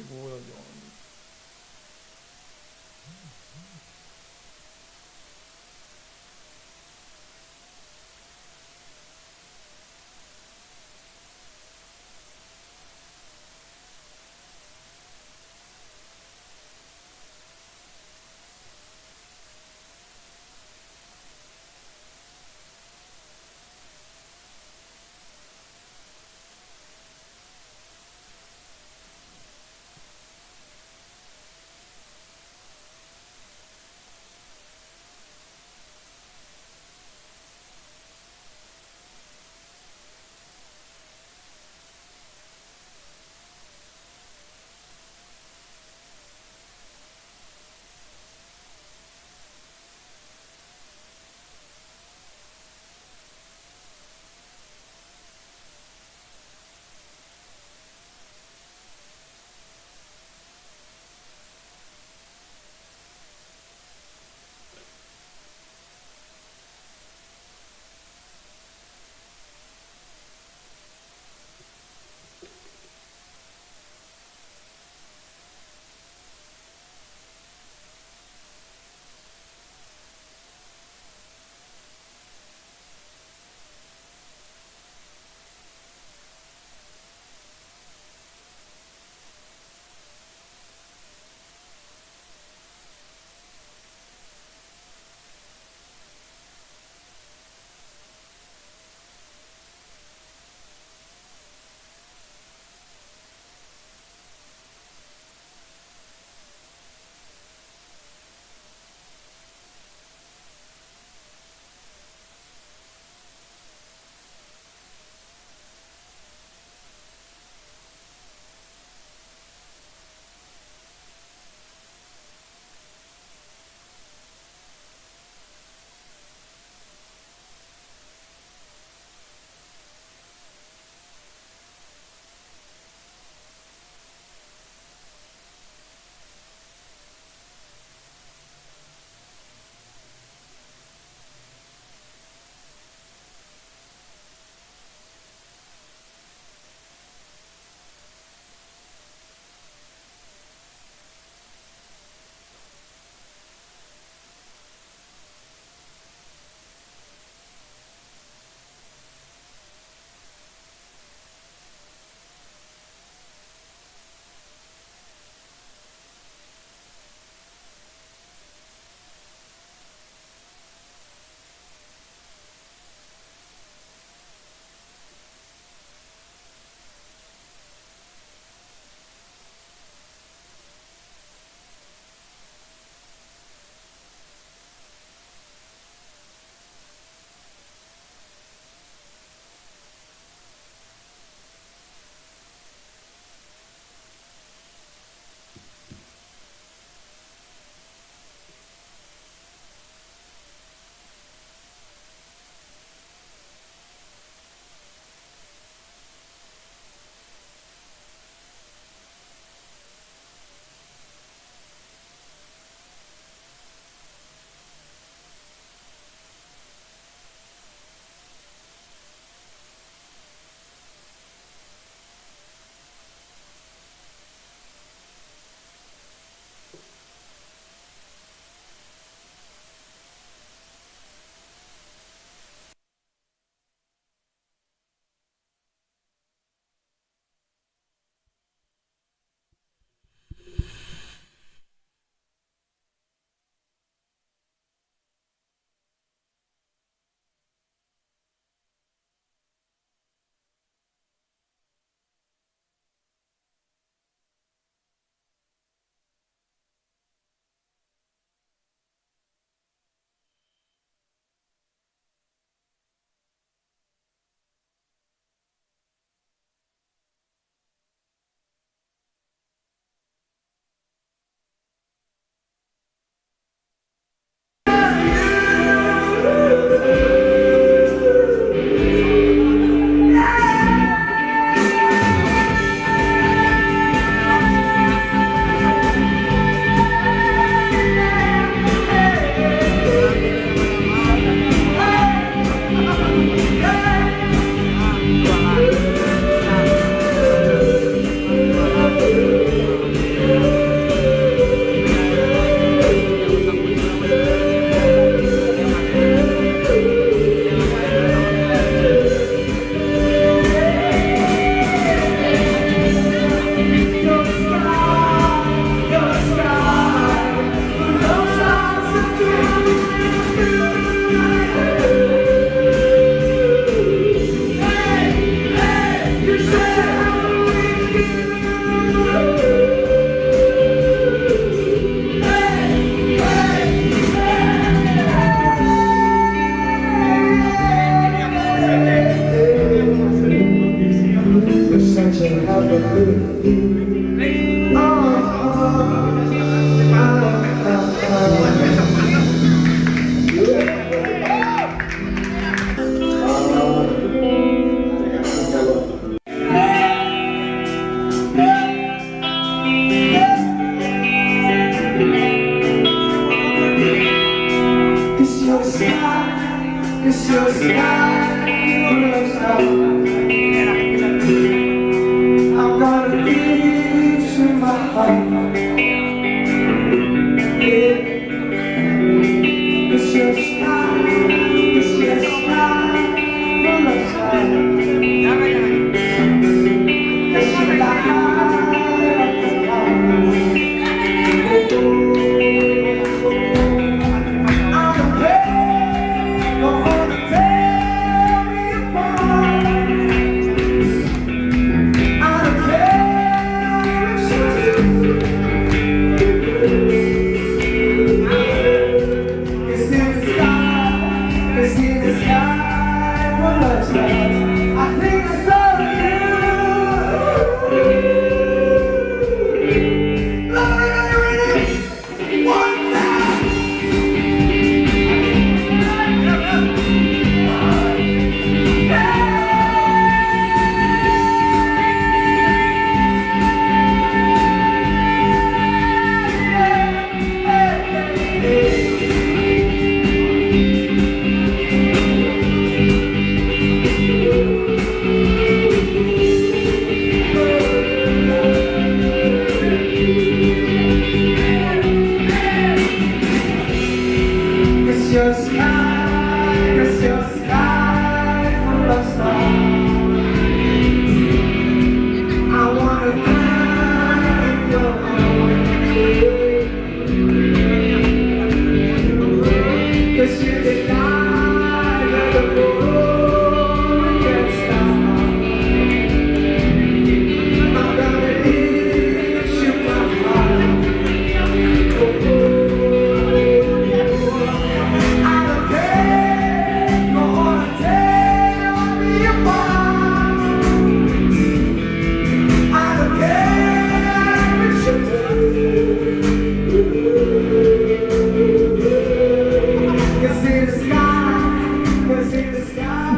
Segura, Johnny.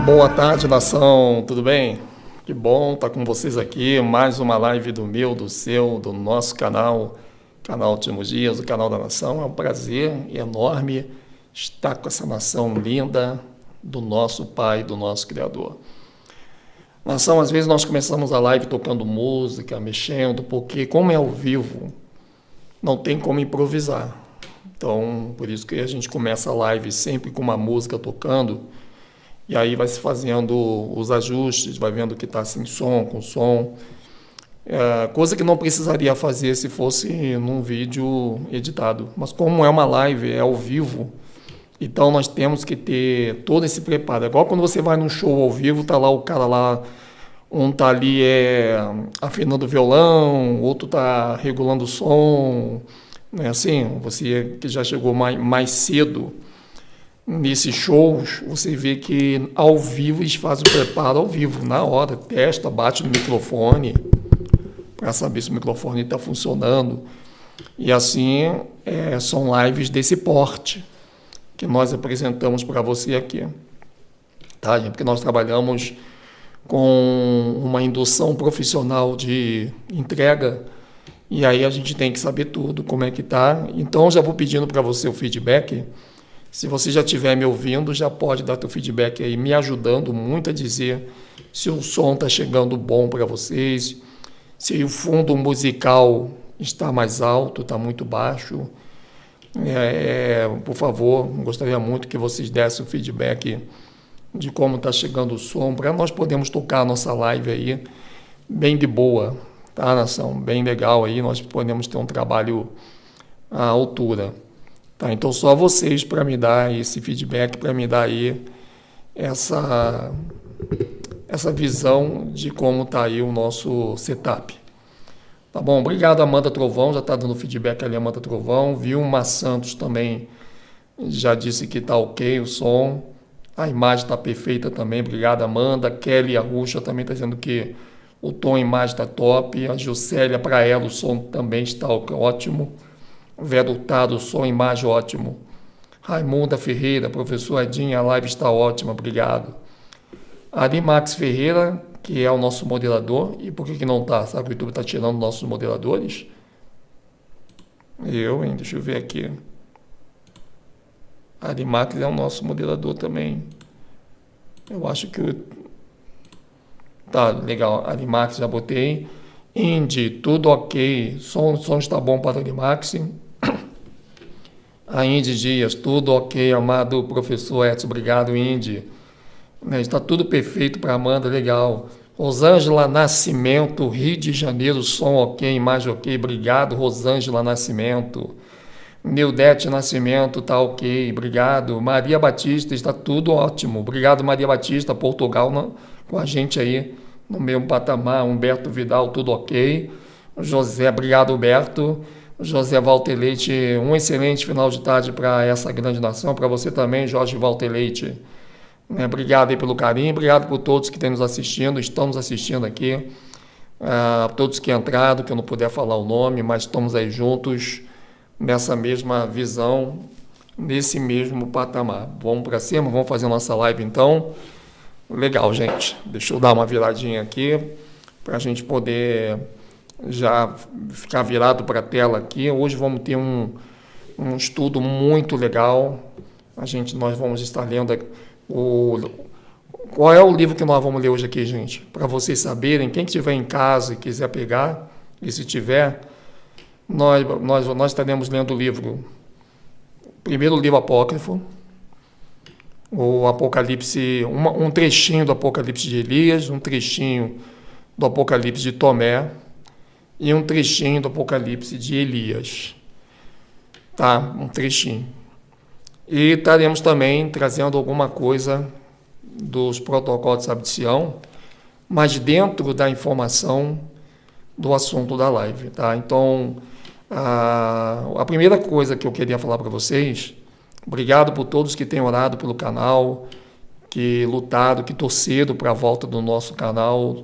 Boa tarde, nação, tudo bem? Que bom estar com vocês aqui, mais uma live do meu, do seu, do nosso canal Timo Dias, o canal da nação. É um prazer enorme estar com essa nação linda do nosso Pai, do nosso Criador. Nação, às vezes nós começamos a live tocando música, mexendo, porque como é ao vivo, não tem como improvisar. Então, por isso que a gente começa a live sempre com uma música tocando, e aí vai se fazendo os ajustes, vai vendo que está sem som, com som. Coisa que não precisaria fazer se fosse num vídeo editado. Mas como é uma live, é ao vivo, então nós temos que ter todo esse preparo. É igual quando você vai num show ao vivo, tá lá o cara lá, um tá ali afinando o violão, outro tá regulando o som. Não é assim? Você que já chegou mais cedo nesses shows, você vê que ao vivo eles fazem o preparo ao vivo, na hora, testa, bate no microfone, para saber se o microfone está funcionando. E assim, são lives desse porte que nós apresentamos para você aqui. Tá, gente? Porque nós trabalhamos com uma indução profissional de entrega, e aí a gente tem que saber tudo, como é que está. Então, já vou pedindo para você o feedback. Se você já estiver me ouvindo, já pode dar teu feedback aí, me ajudando muito a dizer se o som está chegando bom para vocês, se o fundo musical está mais alto, está muito baixo. Por favor, gostaria muito que vocês dessem o feedback de como está chegando o som, para nós podermos tocar a nossa live aí bem de boa, tá, nação? Bem legal aí, nós podemos ter um trabalho à altura. Tá, então, só vocês para me dar esse feedback, para me dar aí essa visão de como está aí o nosso setup. Tá bom? Obrigado, Amanda Trovão, já está dando feedback ali, Amanda Trovão. Vilma Santos também já disse que está ok o som. A imagem está perfeita também, obrigado, Amanda. Kelly Arrucha também está dizendo que o tom e a imagem está top. A Juscelia, para ela, o som também está ótimo. Vera Hurtado, som e imagem ótimo. Raimunda Ferreira, professor Edinha, a live está ótima, obrigado. Ari Max Ferreira, que é o nosso moderador. E por que não está? Sabe que o YouTube está tirando nossos moderadores? Deixa eu ver aqui. Ari Max é o nosso moderador também. Eu acho que... Tá, legal. Animax já botei. Indy, tudo ok. Som está bom para Animax. A Indy Dias, tudo ok, amado professor Edson. Obrigado, Indy. Está tudo perfeito para Amanda, legal. Rosângela Nascimento, Rio de Janeiro, som ok, imagem ok. Obrigado, Rosângela Nascimento. Nildete Nascimento, tá ok, obrigado. Maria Batista, está tudo ótimo. Obrigado, Maria Batista, Portugal, com a gente aí no mesmo patamar. Humberto Vidal, tudo ok. José, obrigado, Humberto. José Walter Leite, um excelente final de tarde para essa grande nação. Para você também, Jorge Walter Leite. Obrigado aí pelo carinho, obrigado por todos que estão nos assistindo, estão nos assistindo aqui. Todos que entraram, que eu não puder falar o nome, mas estamos aí juntos nessa mesma visão, nesse mesmo patamar. Vamos para cima, vamos fazer nossa live então. Legal, gente. Deixa eu dar uma viradinha aqui para a gente poder já ficar virado para a tela aqui. Hoje vamos ter um estudo muito legal. Nós vamos estar lendo qual é o livro que nós vamos ler hoje aqui, gente? Para vocês saberem, quem estiver em casa e quiser pegar, e se tiver, nós estaremos lendo o livro, primeiro livro apócrifo, o Apocalipse, um trechinho do Apocalipse de Elias, um trechinho do Apocalipse de Tomé e um trechinho do Apocalipse de Elias. Tá? Um trechinho. E estaremos também trazendo alguma coisa dos protocolos de sábado de Sião, mas dentro da informação do assunto da live. Tá? Então, a primeira coisa que eu queria falar para vocês, obrigado por todos que têm orado pelo canal, que lutaram, que torceram para a volta do nosso canal,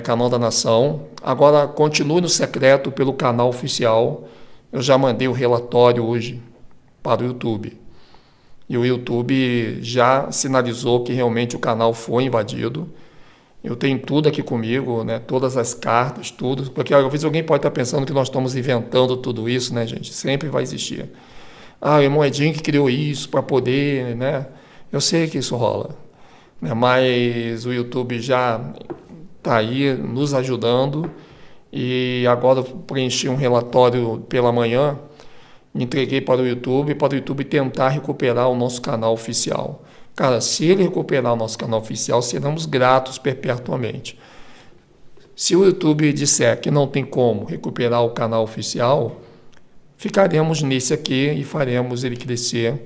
Canal da Nação. Agora, continue no secreto pelo canal oficial. Eu já mandei o relatório hoje para o YouTube. E o YouTube já sinalizou que realmente o canal foi invadido. Eu tenho tudo aqui comigo, né? Todas as cartas, tudo. Porque às vezes alguém pode estar pensando que nós estamos inventando tudo isso, né, gente? Sempre vai existir. O irmão Edinho que criou isso para poder, né? Eu sei que isso rola, né? Mas o YouTube já está aí nos ajudando. E agora eu preenchi um relatório pela manhã, entreguei para o YouTube tentar recuperar o nosso canal oficial. Cara, se ele recuperar o nosso canal oficial, seremos gratos perpetuamente. Se o YouTube disser que não tem como recuperar o canal oficial, ficaremos nesse aqui e faremos ele crescer,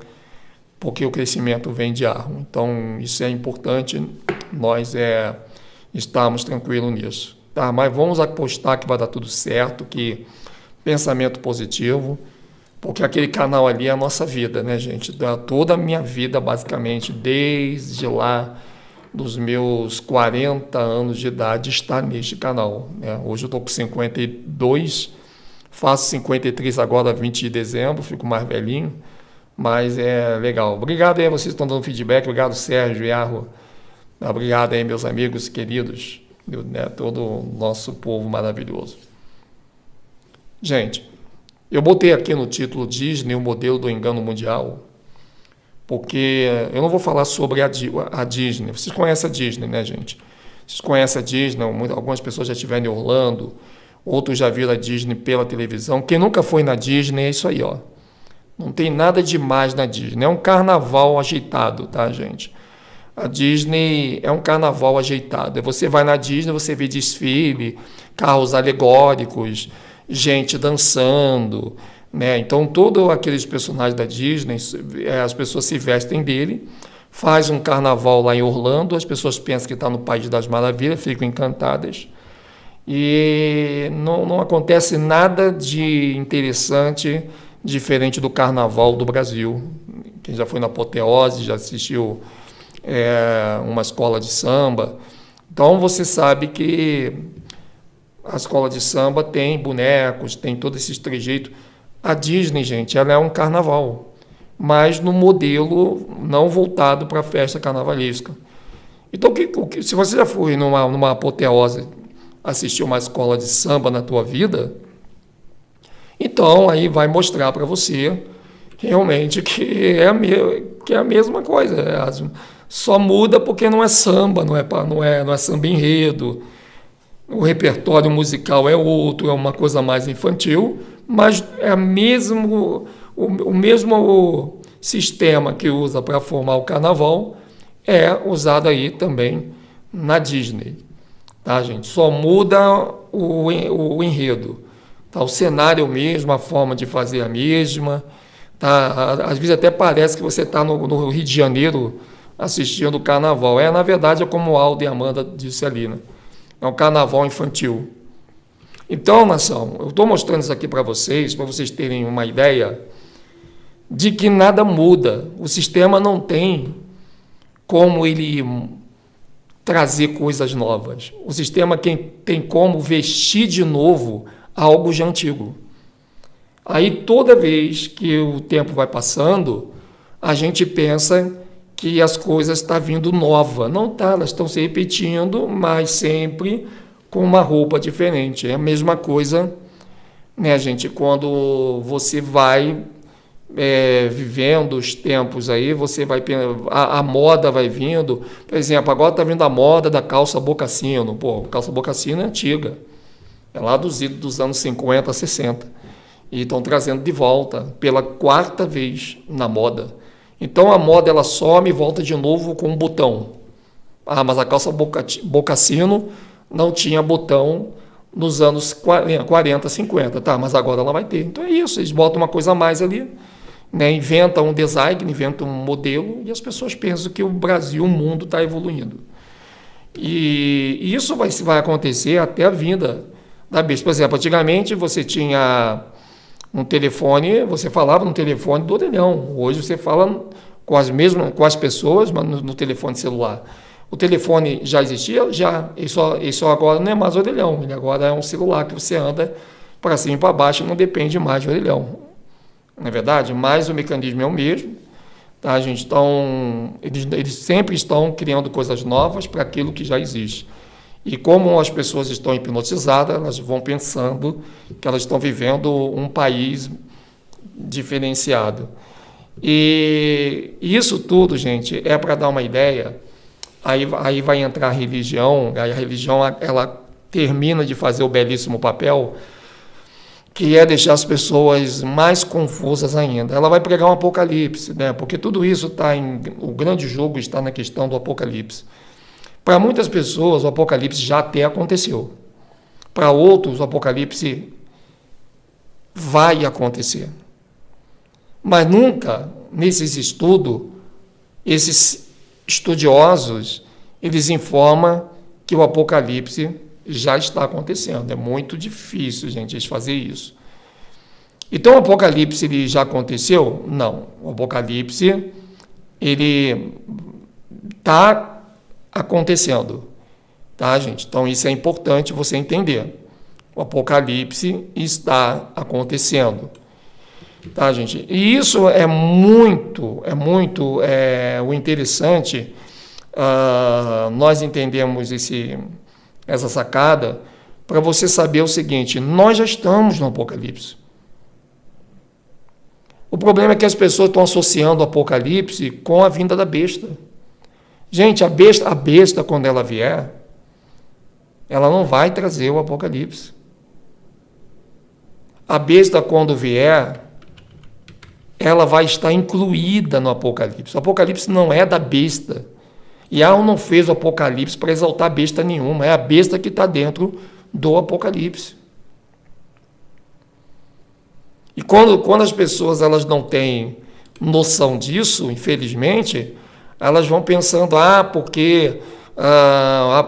porque o crescimento vem de Arro. Então, isso é importante, nós estamos tranquilos nisso. Tá? Mas vamos apostar que vai dar tudo certo, que pensamento positivo, porque aquele canal ali é a nossa vida, né, gente? Toda a minha vida, basicamente, desde lá dos meus 40 anos de idade, está neste canal, né? Hoje eu estou com 52, faço 53 agora, 20 de dezembro, fico mais velhinho, mas é legal. Obrigado aí, vocês estão dando feedback, obrigado Sérgio e Arro, obrigado aí, meus amigos queridos, né, todo o nosso povo maravilhoso. Gente, eu botei aqui no título Disney, o modelo do engano mundial, porque eu não vou falar sobre a Disney. Vocês conhecem a Disney, né, gente? Vocês conhecem a Disney, algumas pessoas já estiveram em Orlando, outros já viram a Disney pela televisão. Quem nunca foi na Disney, é isso aí, ó. Não tem nada demais na Disney. É um carnaval ajeitado, tá, gente? A Disney é um carnaval ajeitado. Você vai na Disney, você vê desfile, carros alegóricos, gente dançando, né? Então, todos aqueles personagens da Disney, as pessoas se vestem dele, faz um carnaval lá em Orlando, as pessoas pensam que está no País das Maravilhas, ficam encantadas, e não acontece nada de interessante, diferente do carnaval do Brasil. Quem já foi na Apoteose, já assistiu uma escola de samba, então você sabe que a escola de samba tem bonecos, tem todos esses trejeitos. A Disney, gente, ela é um carnaval, mas no modelo não voltado para a festa carnavalesca. Então, se você já foi numa apoteose assistir uma escola de samba na tua vida, então aí vai mostrar para você realmente que é a mesma coisa. Só muda porque não é samba, não é samba enredo, o repertório musical é outro, é uma coisa mais infantil, mas é o mesmo sistema que usa para formar o carnaval é usado aí também na Disney. Tá, gente? Só muda o enredo. Tá? O cenário é o mesmo, a forma de fazer é a mesma. Tá? Às vezes até parece que você está no Rio de Janeiro assistindo o carnaval. Na verdade, é como o Aldo e a Amanda disse ali, né? É um carnaval infantil. Então, nação, eu estou mostrando isso aqui para vocês terem uma ideia de que nada muda. O sistema não tem como ele trazer coisas novas. O sistema tem como vestir de novo algo já antigo. Aí, toda vez que o tempo vai passando, a gente pensa que as coisas estão vindo nova. Não está, elas estão se repetindo, mas sempre com uma roupa diferente. É a mesma coisa, né, gente? Quando você vai vivendo os tempos aí, você vai a moda vai vindo. Por exemplo, agora está vindo a moda da calça bocassino. Pô, calça bocassino é antiga. É lá dos anos 50, 60. E estão trazendo de volta pela 4ª vez na moda. Então a moda ela some e volta de novo com um botão. Ah, mas a calça bocassino não tinha botão nos anos 40, 50, tá? Mas agora ela vai ter. Então é isso, eles botam uma coisa a mais ali, né? Inventam um design, inventam um modelo e as pessoas pensam que o Brasil, o mundo está evoluindo. E isso vai acontecer até a vinda da besta. Por exemplo, antigamente você tinha um telefone, você falava no telefone do orelhão. Hoje você fala com as pessoas, mas no telefone celular. O telefone já existia? Já. Isso agora não é mais orelhão. Ele agora é um celular que você anda para cima e para baixo, não depende mais de orelhão. Não é verdade? Mas o mecanismo é o mesmo. Tá, gente? Então, eles sempre estão criando coisas novas para aquilo que já existe. E como as pessoas estão hipnotizadas, elas vão pensando que elas estão vivendo um país diferenciado. E isso tudo, gente, é para dar uma ideia. Aí vai entrar a religião, aí a religião ela termina de fazer o belíssimo papel, que é deixar as pessoas mais confusas ainda. Ela vai pregar um apocalipse, né? Porque tudo isso o grande jogo está na questão do apocalipse. Para muitas pessoas, o apocalipse já até aconteceu. Para outros, o apocalipse vai acontecer. Mas nunca, nesses estudos, esses estudiosos, eles informam que o apocalipse já está acontecendo. É muito difícil, gente, eles fazer isso. Então, o apocalipse ele já aconteceu? Não. O apocalipse ele está acontecendo, tá, gente? Então isso é importante você entender. O apocalipse está acontecendo, tá, gente? E isso é muito o interessante. Nós entendemos essa sacada para você saber o seguinte: nós já estamos no apocalipse. O problema é que as pessoas estão associando o apocalipse com a vinda da besta. Gente, a besta, quando ela vier, ela não vai trazer o apocalipse. A besta, quando vier, ela vai estar incluída no apocalipse. O apocalipse não é da besta. Yahweh não fez o apocalipse para exaltar besta nenhuma. É a besta que está dentro do apocalipse. E quando as pessoas elas não têm noção disso, infelizmente, elas vão pensando, porque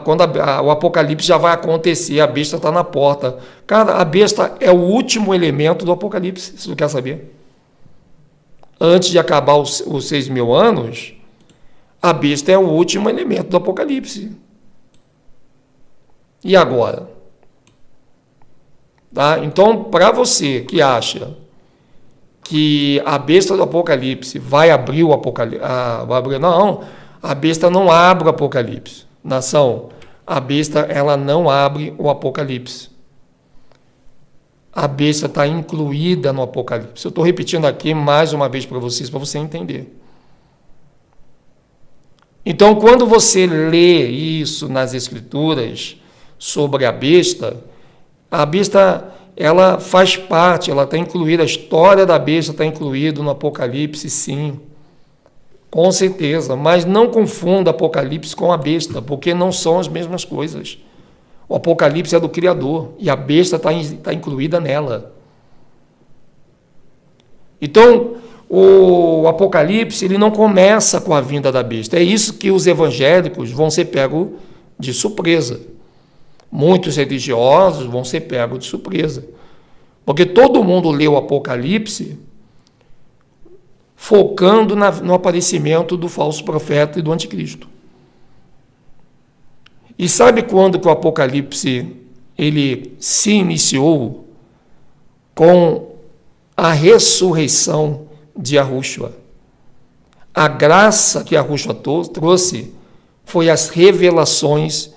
quando o apocalipse já vai acontecer, a besta está na porta. Cara, a besta é o último elemento do apocalipse, se tu quer saber. Antes de acabar os 6.000 anos, a besta é o último elemento do apocalipse. E agora? Tá? Então, para você que acha que a besta do apocalipse vai abrir o apocalipse, não, a besta não abre o apocalipse. Nação, a besta ela não abre o apocalipse. A besta está incluída no apocalipse. Eu estou repetindo aqui mais uma vez para você entender. Então, quando você lê isso nas Escrituras sobre a besta, ela faz parte, ela está incluída, a história da besta está incluída no Apocalipse, sim, com certeza, mas não confunda Apocalipse com a besta, porque não são as mesmas coisas. O Apocalipse é do Criador e a besta está incluída nela. Então, o Apocalipse ele não começa com a vinda da besta. É isso que os evangélicos vão ser pegos de surpresa. Muitos religiosos vão ser pegos de surpresa. Porque todo mundo lê o Apocalipse focando no aparecimento do falso profeta e do anticristo. E sabe quando que o Apocalipse ele se iniciou? Com a ressurreição de Yahushua. A graça que Yahushua trouxe foi as revelações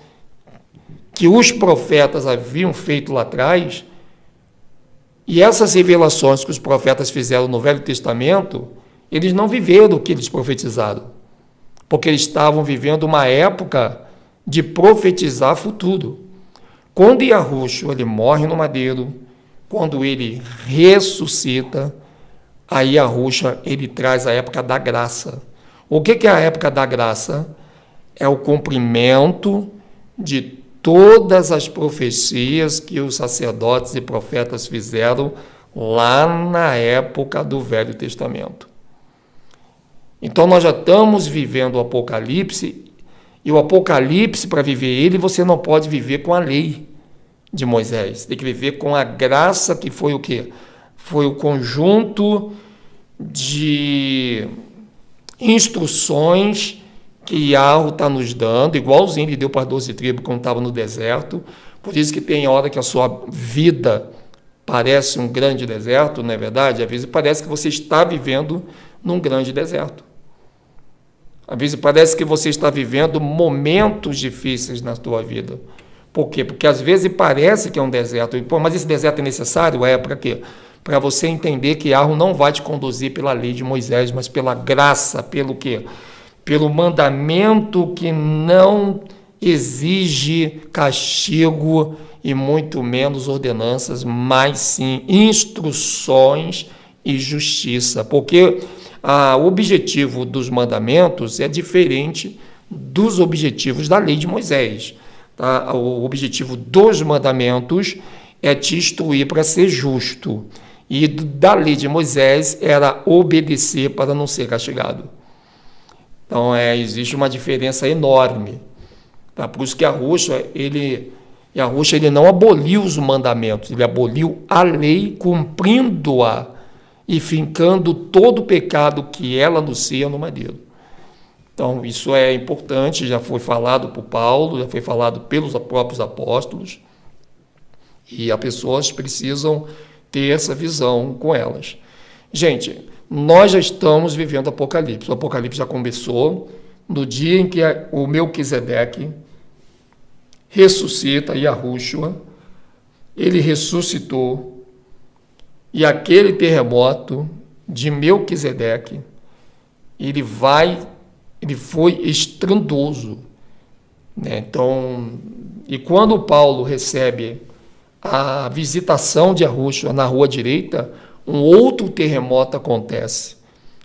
que os profetas haviam feito lá atrás, e essas revelações que os profetas fizeram no Velho Testamento, eles não viveram o que eles profetizaram, porque eles estavam vivendo uma época de profetizar futuro. Quando Yahushua ele morre no madeiro, quando ele ressuscita, aí Yahushua ele traz a época da graça. O que é a época da graça? É o cumprimento de todas as profecias que os sacerdotes e profetas fizeram lá na época do Velho Testamento. Então nós já estamos vivendo o Apocalipse, e o Apocalipse, para viver ele, você não pode viver com a lei de Moisés, tem que viver com a graça, que foi o quê? Foi o conjunto de instruções que Yahweh está nos dando, igualzinho ele deu para as 12 tribos quando estava no deserto. Por isso que tem hora que a sua vida parece um grande deserto, não é verdade? Às vezes parece que você está vivendo num grande deserto. Às vezes parece que você está vivendo momentos difíceis na sua vida. Por quê? Porque às vezes parece que é um deserto. Pô, mas esse deserto é necessário? É para quê? Para você entender que Yahweh não vai te conduzir pela lei de Moisés, mas pela graça, pelo quê? Pelo mandamento que não exige castigo e muito menos ordenanças, mas sim instruções e justiça. Porque o objetivo dos mandamentos é diferente dos objetivos da lei de Moisés. Tá? O objetivo dos mandamentos é te instruir para ser justo. E da lei de Moisés era obedecer para não ser castigado. Então, existe uma diferença enorme. Tá? Por isso que Yahushua, ele não aboliu os mandamentos, ele aboliu a lei, cumprindo-a e fincando todo o pecado que ela anuncia no madeiro. Então, isso é importante, já foi falado por Paulo, já foi falado pelos próprios apóstolos, e as pessoas precisam ter essa visão com elas. Gente, nós já estamos vivendo Apocalipse. O Apocalipse já começou no dia em que o Melquisedeque ressuscita Yahushua, ele ressuscitou, e aquele terremoto de Melquisedeque, ele foi estrondoso, né? Então, e quando Paulo recebe a visitação de Yahushua na rua direita, um outro terremoto acontece.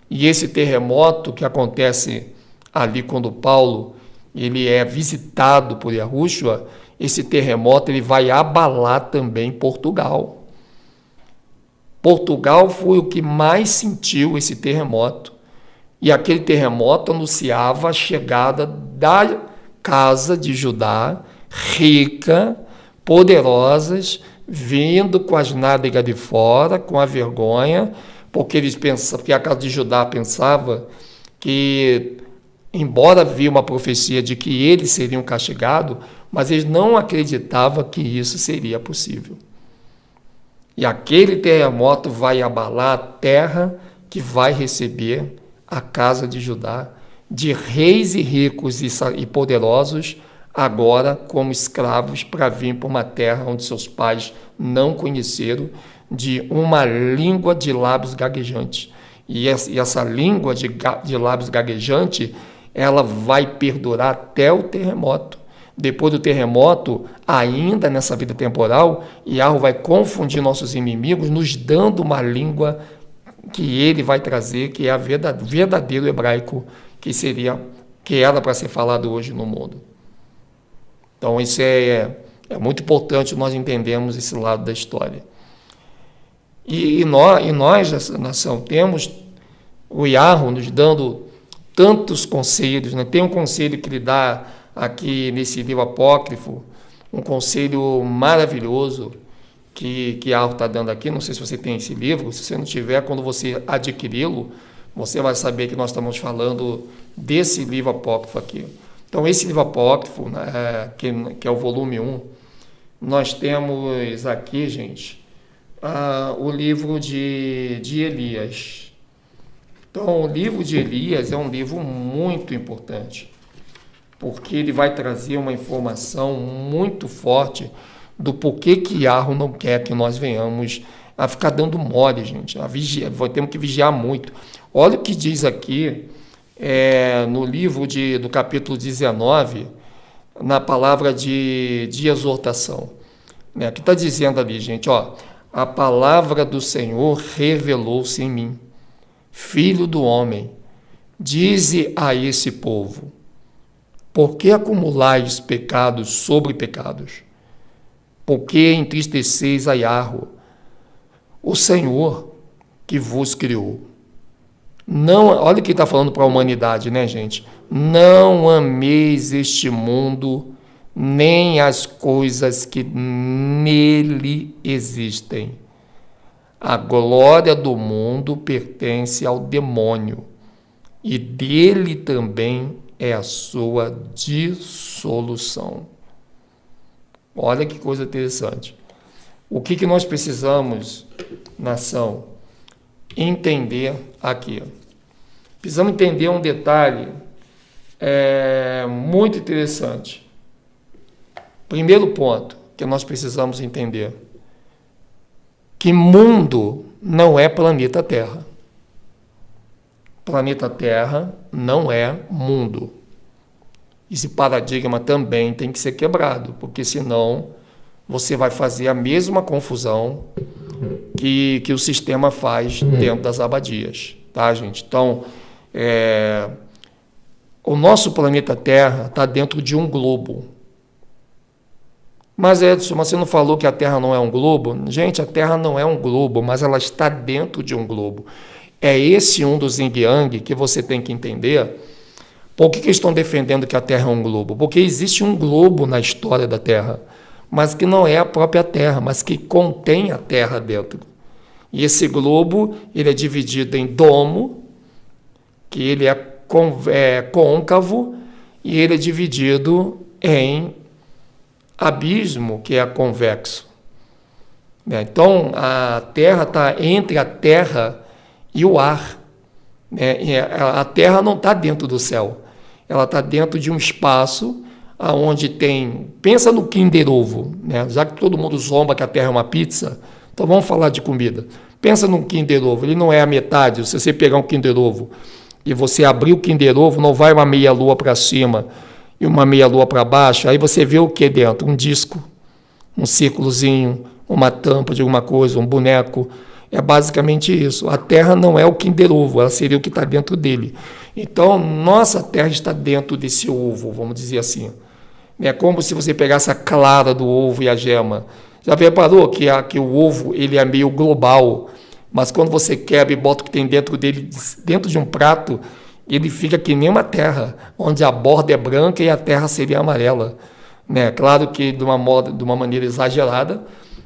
E esse terremoto que acontece ali quando Paulo ele é visitado por Yahushua, esse terremoto ele vai abalar também Portugal. Portugal foi o que mais sentiu esse terremoto. E aquele terremoto anunciava a chegada da casa de Judá, rica, poderosas, vindo com as nádegas de fora, com a vergonha, porque a casa de Judá pensava que, embora havia uma profecia de que eles seriam castigados, mas eles não acreditavam que isso seria possível. E aquele terremoto vai abalar a terra que vai receber a casa de Judá, de reis e ricos e poderosos, agora como escravos para vir para uma terra onde seus pais não conheceram, de uma língua de lábios gaguejantes. E essa língua de lábios gaguejantes ela vai perdurar até o terremoto. Depois do terremoto, ainda nessa vida temporal, Yahweh vai confundir nossos inimigos, nos dando uma língua que ele vai trazer, que é a verdadeiro hebraico, que era para ser falado hoje no mundo. Então, isso é muito importante nós entendermos esse lado da história. E nós, essa nação, temos o Yahweh nos dando tantos conselhos, né? Tem um conselho que ele dá aqui nesse livro apócrifo, um conselho maravilhoso que Yahweh está dando aqui. Não sei se você tem esse livro, se você não tiver, quando você adquiri-lo, você vai saber que nós estamos falando desse livro apócrifo aqui. Então, esse livro apócrifo, né, que é o volume 1, nós temos aqui, gente, o livro de Elias. Então, o livro de Elias é um livro muito importante, porque ele vai trazer uma informação muito forte do porquê que Yahweh não quer que nós venhamos a ficar dando mole, gente. Temos que vigiar muito. Olha o que diz aqui no livro do capítulo 19, na palavra de exortação. Né? Aqui está dizendo ali, gente, a palavra do Senhor revelou-se em mim. Filho do homem, dize a esse povo: por que acumulais pecados sobre pecados? Por que entristeceis a Yahweh, o Senhor que vos criou? Não, olha o que está falando para a humanidade, né, gente? Não ameis este mundo, nem as coisas que nele existem. A glória do mundo pertence ao demônio, e dele também é a sua dissolução. Olha que coisa interessante. O que nós precisamos, nação, entender aqui? Precisamos entender um detalhe muito interessante. Primeiro ponto que nós precisamos entender: que mundo não é planeta Terra. Planeta Terra não é mundo. Esse paradigma também tem que ser quebrado, porque senão você vai fazer a mesma confusão que o sistema faz dentro das abadias, tá, gente? Então, o nosso planeta Terra está dentro de um globo. Mas, Edson, você não falou que a Terra não é um globo? Gente, a Terra não é um globo, mas ela está dentro de um globo. É esse um do Yin Yang que você tem que entender. Por que estão defendendo que a Terra é um globo? Porque existe um globo na história da Terra, mas que não é a própria Terra, mas que contém a Terra dentro. E esse globo, ele é dividido em domo, que ele é côncavo, e ele é dividido em abismo, que é convexo. Então, a Terra está entre a terra e o ar. A Terra não está dentro do céu. Ela está dentro de um espaço onde tem... Pensa no Kinder Ovo, né? Já que todo mundo zomba que a Terra é uma pizza, então vamos falar de comida. Pensa no Kinder Ovo, ele não é a metade. Se você pegar um Kinder Ovo e você abrir o Kinder Ovo, não vai uma meia-lua para cima e uma meia-lua para baixo, aí você vê o que dentro? Um disco, um círculozinho, uma tampa de alguma coisa, um boneco. É basicamente isso. A Terra não é o Kinder Ovo, ela seria o que está dentro dele. Então, nossa Terra está dentro desse ovo, vamos dizer assim. É como se você pegasse a clara do ovo e a gema. Já reparou que o ovo ele é meio global, mas quando você quebra e bota o que tem dentro dele, dentro de um prato, ele fica que nem uma terra, onde a borda é branca e a terra seria amarela. Claro que de uma maneira exagerada,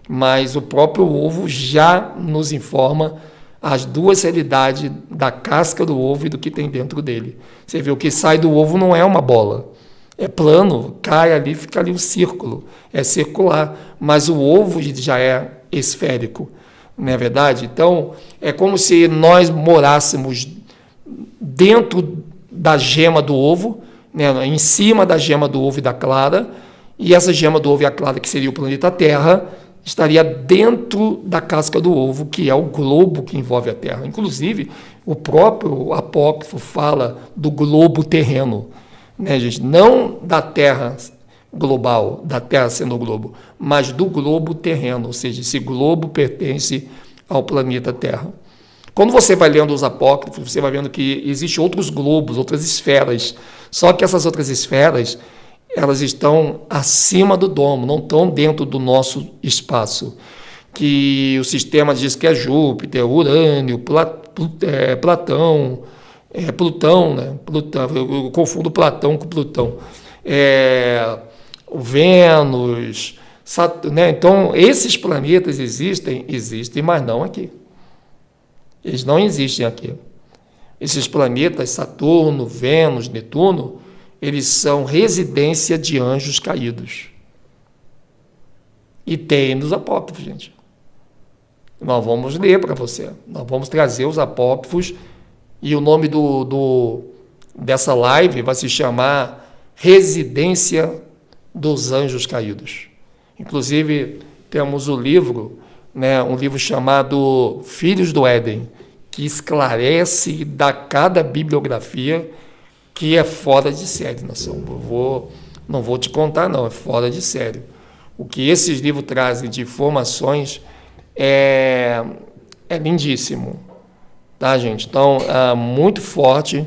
mas o próprio ovo já nos informa as duas realidades da casca do ovo e do que tem dentro dele. Você vê, o que sai do ovo não é uma bola, é plano, cai ali, fica ali um círculo, é circular, mas o ovo já é esférico, não é verdade? Então, é como se nós morássemos dentro da gema do ovo, em cima da gema do ovo e da clara, e essa gema do ovo e a clara, que seria o planeta Terra, estaria dentro da casca do ovo, que é o globo que envolve a Terra. Inclusive, O próprio apócrifo fala do globo terreno, né, gente? Não da Terra global, da Terra sendo o globo, mas do globo terreno, ou seja, esse globo pertence ao planeta Terra. Quando você vai lendo os apócrifos, você vai vendo que existem outros globos, outras esferas, só que essas outras esferas, elas estão acima do domo, não estão dentro do nosso espaço, que o sistema diz que é Júpiter, Urânio, Plutão, né? Plutão, eu confundo Platão com Plutão, o Vênus, Saturno, né? Então, esses planetas existem, mas não aqui. Eles não existem aqui. Esses planetas, Saturno, Vênus, Netuno, eles são residência de anjos caídos. E tem nos apócrifos, gente. Nós vamos ler para você. Nós vamos trazer os apócrifos e o nome dessa live vai se chamar Residência dos Anjos Caídos. Inclusive, temos o livro, né, um livro chamado Filhos do Éden, que esclarece e dá cada bibliografia que é fora de série, nação. Não vou te contar, não, é fora de série. O que esses livros trazem de informações é lindíssimo, tá, gente? Então, muito forte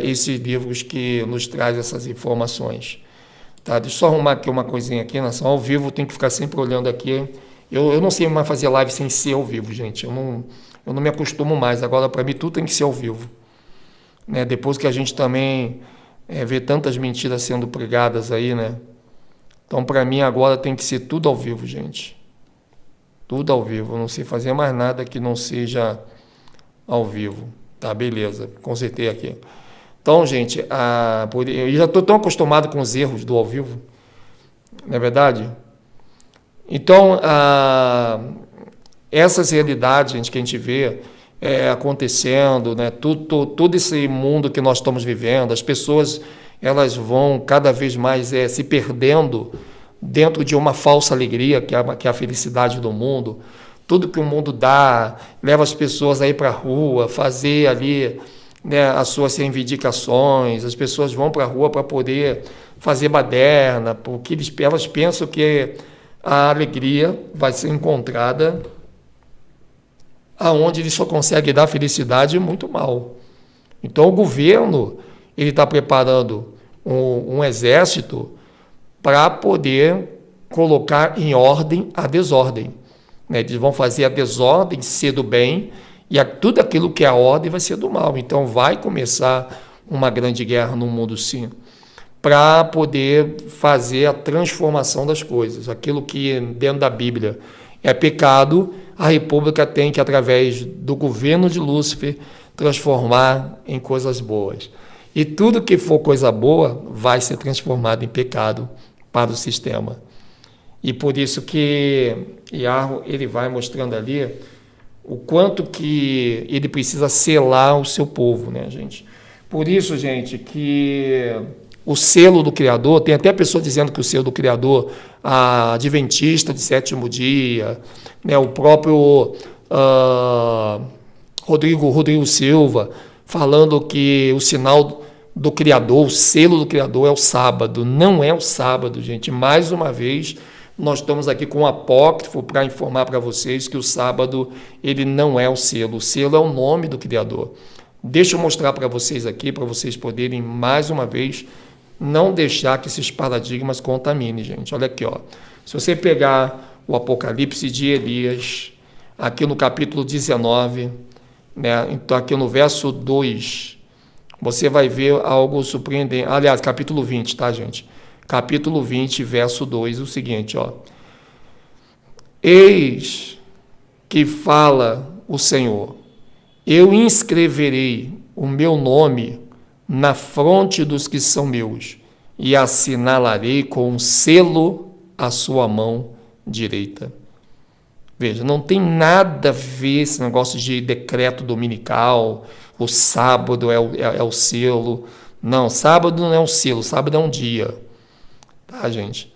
esses livros que nos trazem essas informações. Tá? Deixa eu só arrumar aqui uma coisinha aqui, nação. Ao vivo tem que ficar sempre olhando aqui. Eu não sei mais fazer live sem ser ao vivo, gente. Eu não me acostumo mais. Agora, para mim, tudo tem que ser ao vivo. Né? Depois que a gente também vê tantas mentiras sendo pregadas aí, né? Então, para mim, agora tem que ser tudo ao vivo, gente. Tudo ao vivo. Eu não sei fazer mais nada que não seja ao vivo. Tá, beleza. Consertei aqui. Então, gente, eu já estou tão acostumado com os erros do ao vivo. Não é verdade? Então, essas realidades, gente, que a gente vê acontecendo, né? Todo esse mundo que nós estamos vivendo, as pessoas elas vão cada vez mais se perdendo dentro de uma falsa alegria, que é a felicidade do mundo. Tudo que o mundo dá leva as pessoas a ir para a rua, fazer ali, né, as suas reivindicações. As pessoas vão para a rua para poder fazer baderna, porque elas pensam que a alegria vai ser encontrada aonde ele só consegue dar felicidade muito mal. Então o governo ele está preparando um exército para poder colocar em ordem a desordem. Né? Eles vão fazer a desordem ser do bem e tudo aquilo que é a ordem vai ser do mal. Então vai começar uma grande guerra no mundo, sim, para poder fazer a transformação das coisas. Aquilo que dentro da Bíblia é pecado, a República tem que, através do governo de Lúcifer, transformar em coisas boas. E tudo que for coisa boa vai ser transformado em pecado para o sistema. E por isso que Iarro, ele vai mostrando ali o quanto que ele precisa selar o seu povo, né, gente? Por isso, gente, que o selo do Criador, tem até pessoa dizendo que o selo do Criador, a adventista de sétimo dia, né, o próprio Rodrigo Silva, falando que o sinal do Criador, o selo do Criador é o sábado. Não é o sábado, gente. Mais uma vez, nós estamos aqui com um apócrifo para informar para vocês que o sábado ele não é o selo. O selo é o nome do Criador. Deixa eu mostrar para vocês aqui, para vocês poderem, mais uma vez, não deixar que esses paradigmas contaminem, gente. Olha aqui, ó. Se você pegar o Apocalipse de Elias, aqui no capítulo 19, né? Então aqui no verso 2, você vai ver algo surpreendente. Aliás, capítulo 20, tá, gente? Capítulo 20, verso 2, o seguinte, ó. Eis que fala o Senhor, eu inscreverei o meu nome na fronte dos que são meus, e assinalarei com um selo a sua mão direita. Veja, não tem nada a ver esse negócio de decreto dominical, o sábado é o selo. Não, sábado não é um selo, sábado é um dia. Tá, gente?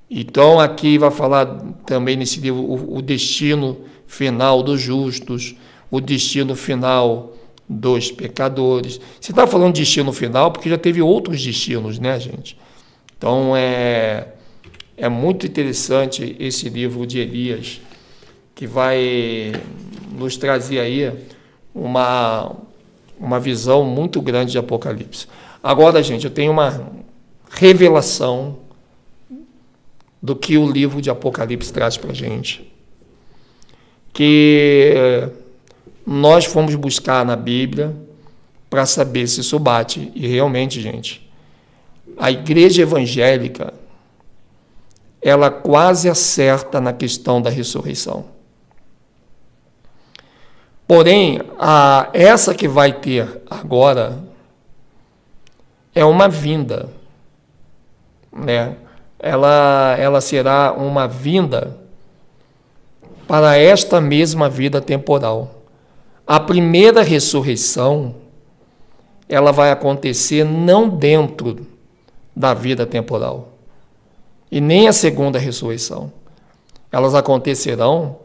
Então, aqui vai falar também nesse livro o destino final dos justos, o destino final dos pecadores. Você está falando de destino final porque já teve outros destinos, né, gente? Então, é muito interessante esse livro de Elias, que vai nos trazer aí uma visão muito grande de Apocalipse. Agora, gente, eu tenho uma revelação do que o livro de Apocalipse traz para a gente, que nós fomos buscar na Bíblia para saber se isso bate. E realmente, gente, a igreja evangélica, ela quase acerta na questão da ressurreição. Porém, essa que vai ter agora é uma vinda, né? Ela será uma vinda para esta mesma vida temporal. A primeira ressurreição, ela vai acontecer não dentro da vida temporal, e nem a segunda ressurreição. Elas acontecerão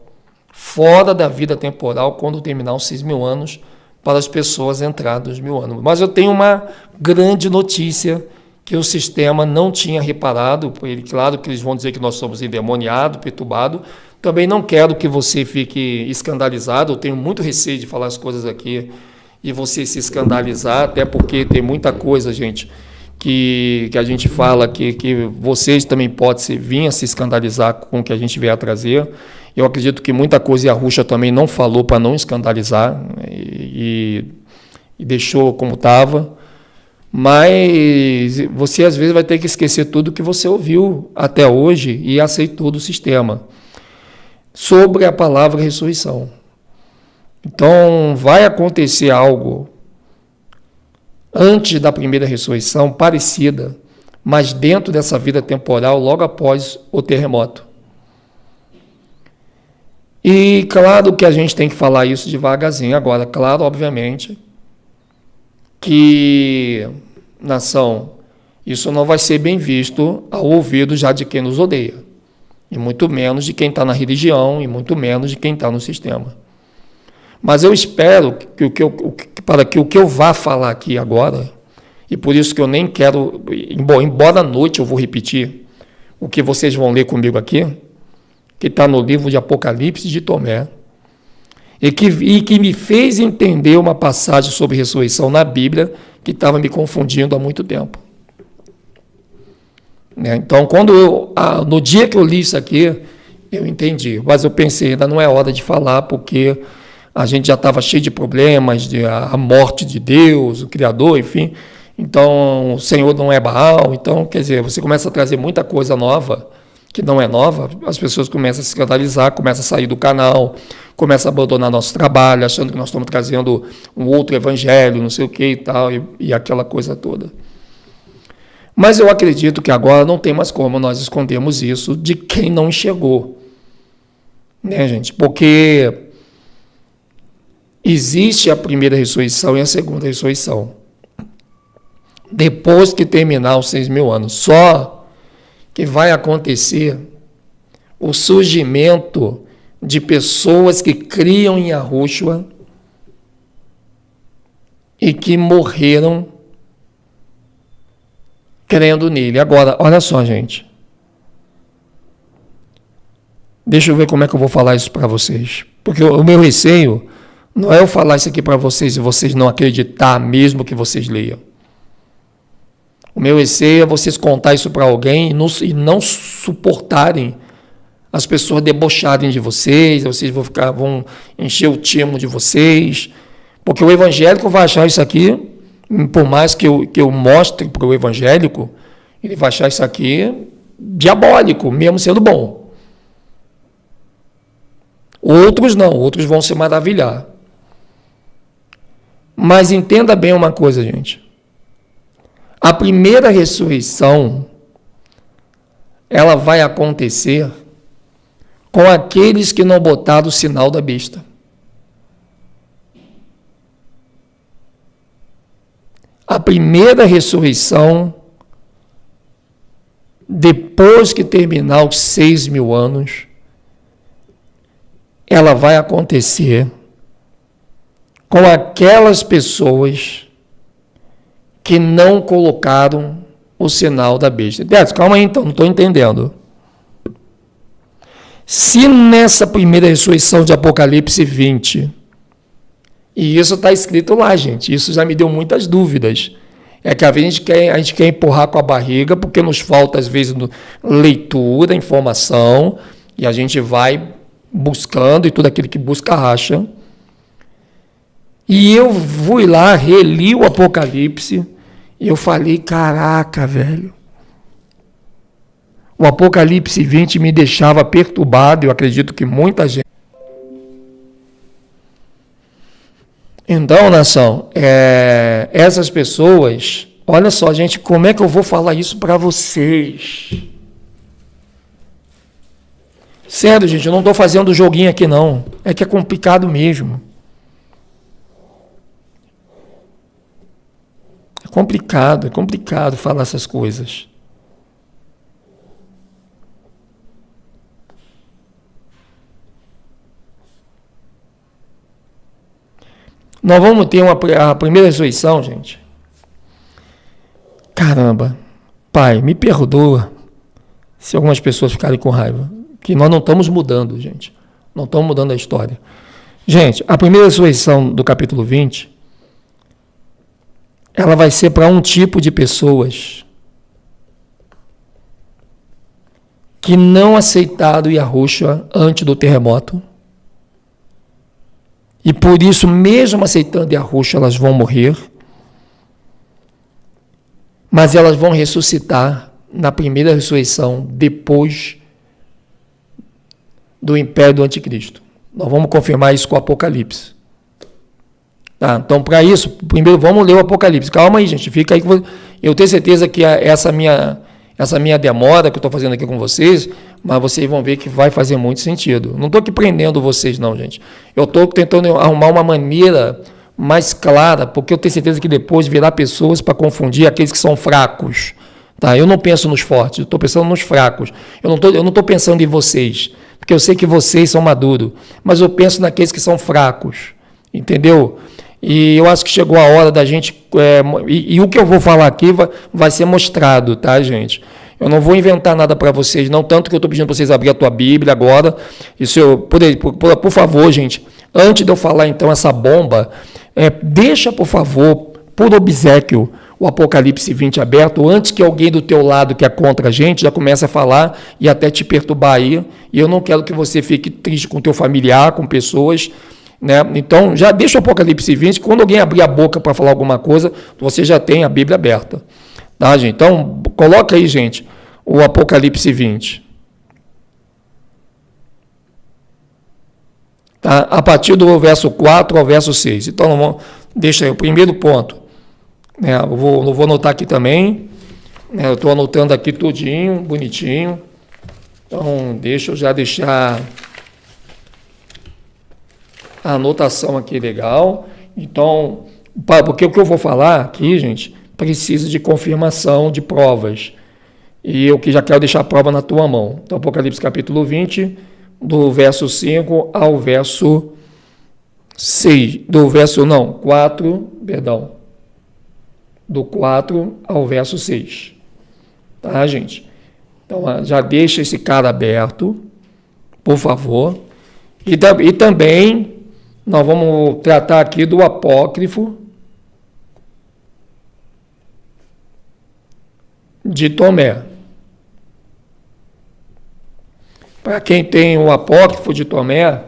fora da vida temporal, quando terminar os 6.000 anos, para as pessoas entradas nos 1.000 anos. Mas eu tenho uma grande notícia que o sistema não tinha reparado. Claro que eles vão dizer que nós somos endemoniados, perturbados. Também não quero que você fique escandalizado. Eu tenho muito receio de falar as coisas aqui e você se escandalizar, até porque tem muita coisa, gente, que a gente fala que vocês também podem vir a se escandalizar com o que a gente vier a trazer. Eu acredito que muita coisa a Ruxa também não falou para não escandalizar e deixou como estava. Mas você, às vezes, vai ter que esquecer tudo que você ouviu até hoje e aceitou do sistema sobre a palavra ressurreição. Então, vai acontecer algo antes da primeira ressurreição, parecida, mas dentro dessa vida temporal, logo após o terremoto. E claro que a gente tem que falar isso devagarzinho. Agora, claro, obviamente, que, nação, isso não vai ser bem visto ao ouvido já de quem nos odeia, e muito menos de quem está na religião, e muito menos de quem está no sistema. Mas eu espero que o que eu vá falar aqui agora, e por isso que eu nem quero, embora à noite eu vou repetir o que vocês vão ler comigo aqui, que está no livro de Apocalipse de Tomé, e que me fez entender uma passagem sobre ressurreição na Bíblia que estava me confundindo há muito tempo. Então, no dia que eu li isso aqui, eu entendi, mas eu pensei, ainda não é hora de falar, porque a gente já estava cheio de problemas, a morte de Deus, o Criador, enfim. Então, o Senhor não é Baal. Então, quer dizer, você começa a trazer muita coisa nova, que não é nova, as pessoas começam a se escandalizar, começam a sair do canal, começam a abandonar nosso trabalho, achando que nós estamos trazendo um outro evangelho, não sei o que e tal, e aquela coisa toda. Mas eu acredito que agora não tem mais como nós escondermos isso de quem não enxergou. Né, gente? Porque existe a primeira ressurreição e a segunda ressurreição. Depois que terminar os 6.000 anos, só que vai acontecer o surgimento de pessoas que criam em Yahushua e que morreram crendo nele. Agora, olha só, gente. Deixa eu ver como é que eu vou falar isso para vocês. Porque o meu receio não é eu falar isso aqui para vocês e vocês não acreditar mesmo que vocês leiam. O meu receio é vocês contar isso para alguém e não suportarem as pessoas debocharem de vocês vão encher o timo de vocês, porque o evangélico vai achar isso aqui, por mais que eu mostre para o evangélico, ele vai achar isso aqui diabólico, mesmo sendo bom. Outros não, outros vão se maravilhar. Mas entenda bem uma coisa, gente. A primeira ressurreição, ela vai acontecer com aqueles que não botaram o sinal da besta. A primeira ressurreição, depois que terminar os 6.000 anos, ela vai acontecer com aquelas pessoas que não colocaram o sinal da besta. Beto, calma aí então, não estou entendendo. Se nessa primeira ressurreição de Apocalipse 20, e isso está escrito lá, gente, isso já me deu muitas dúvidas. É que a gente quer empurrar com a barriga, porque nos falta, às vezes, leitura, informação, e a gente vai buscando, e tudo aquele que busca racha. E eu fui lá, reli o Apocalipse, e eu falei, caraca, velho. O Apocalipse 20 me deixava perturbado, eu acredito que muita gente. Então, nação, essas pessoas, olha só, gente, como é que eu vou falar isso para vocês? Sério, gente, eu não estou fazendo joguinho aqui, não. É que é complicado mesmo. É complicado falar essas coisas. Nós vamos ter a primeira ressurreição, gente. Caramba, Pai, me perdoa se algumas pessoas ficarem com raiva. Que nós não estamos mudando, gente. Não estamos mudando a história. Gente, a primeira ressurreição do capítulo 20, ela vai ser para um tipo de pessoas que não aceitaram Yahushua antes do terremoto. E por isso, mesmo aceitando Yahushua, elas vão morrer. Mas elas vão ressuscitar na primeira ressurreição, depois do império do anticristo. Nós vamos confirmar isso com o Apocalipse. Tá? Então, para isso, primeiro vamos ler o Apocalipse. Calma aí, gente. Fica aí. Eu tenho certeza que essa minha demora que eu estou fazendo aqui com vocês, mas vocês vão ver que vai fazer muito sentido. Não estou aqui prendendo vocês, não, gente. Eu estou tentando arrumar uma maneira mais clara, porque eu tenho certeza que depois virá pessoas para confundir aqueles que são fracos. Tá? Eu não penso nos fortes, eu estou pensando nos fracos. Eu não estou pensando em vocês, porque eu sei que vocês são maduros, mas eu penso naqueles que são fracos. Entendeu? E eu acho que chegou a hora da gente... E o que eu vou falar aqui vai ser mostrado, tá, gente? Eu não vou inventar nada para vocês, não, tanto que eu estou pedindo para vocês abrir a tua Bíblia agora. Isso por favor, gente, antes de eu falar, então, essa bomba, deixa, por favor, por obséquio, o Apocalipse 20 aberto, antes que alguém do teu lado que é contra a gente já comece a falar e até te perturbar aí. E eu não quero que você fique triste com o teu familiar, com pessoas... Né? Então, já deixa o Apocalipse 20, quando alguém abrir a boca para falar alguma coisa, você já tem a Bíblia aberta. Tá, gente? Então, coloca aí, gente, o Apocalipse 20. Tá? A partir do verso 4 ao verso 6. Então, deixa aí o primeiro ponto. Né? Eu vou anotar aqui também. Né? Eu estou anotando aqui tudinho, bonitinho. Então, deixa eu já deixar... a anotação aqui legal. Então, porque o que eu vou falar aqui, gente, precisa de confirmação de provas. E eu que já quero deixar a prova na tua mão. Então, Apocalipse capítulo 20, do verso 5 ao verso 6. Do 4 ao verso 6. Tá, gente? Então, já deixa esse cara aberto, por favor. E também... nós vamos tratar aqui do apócrifo de Tomé. Para quem tem o apócrifo de Tomé,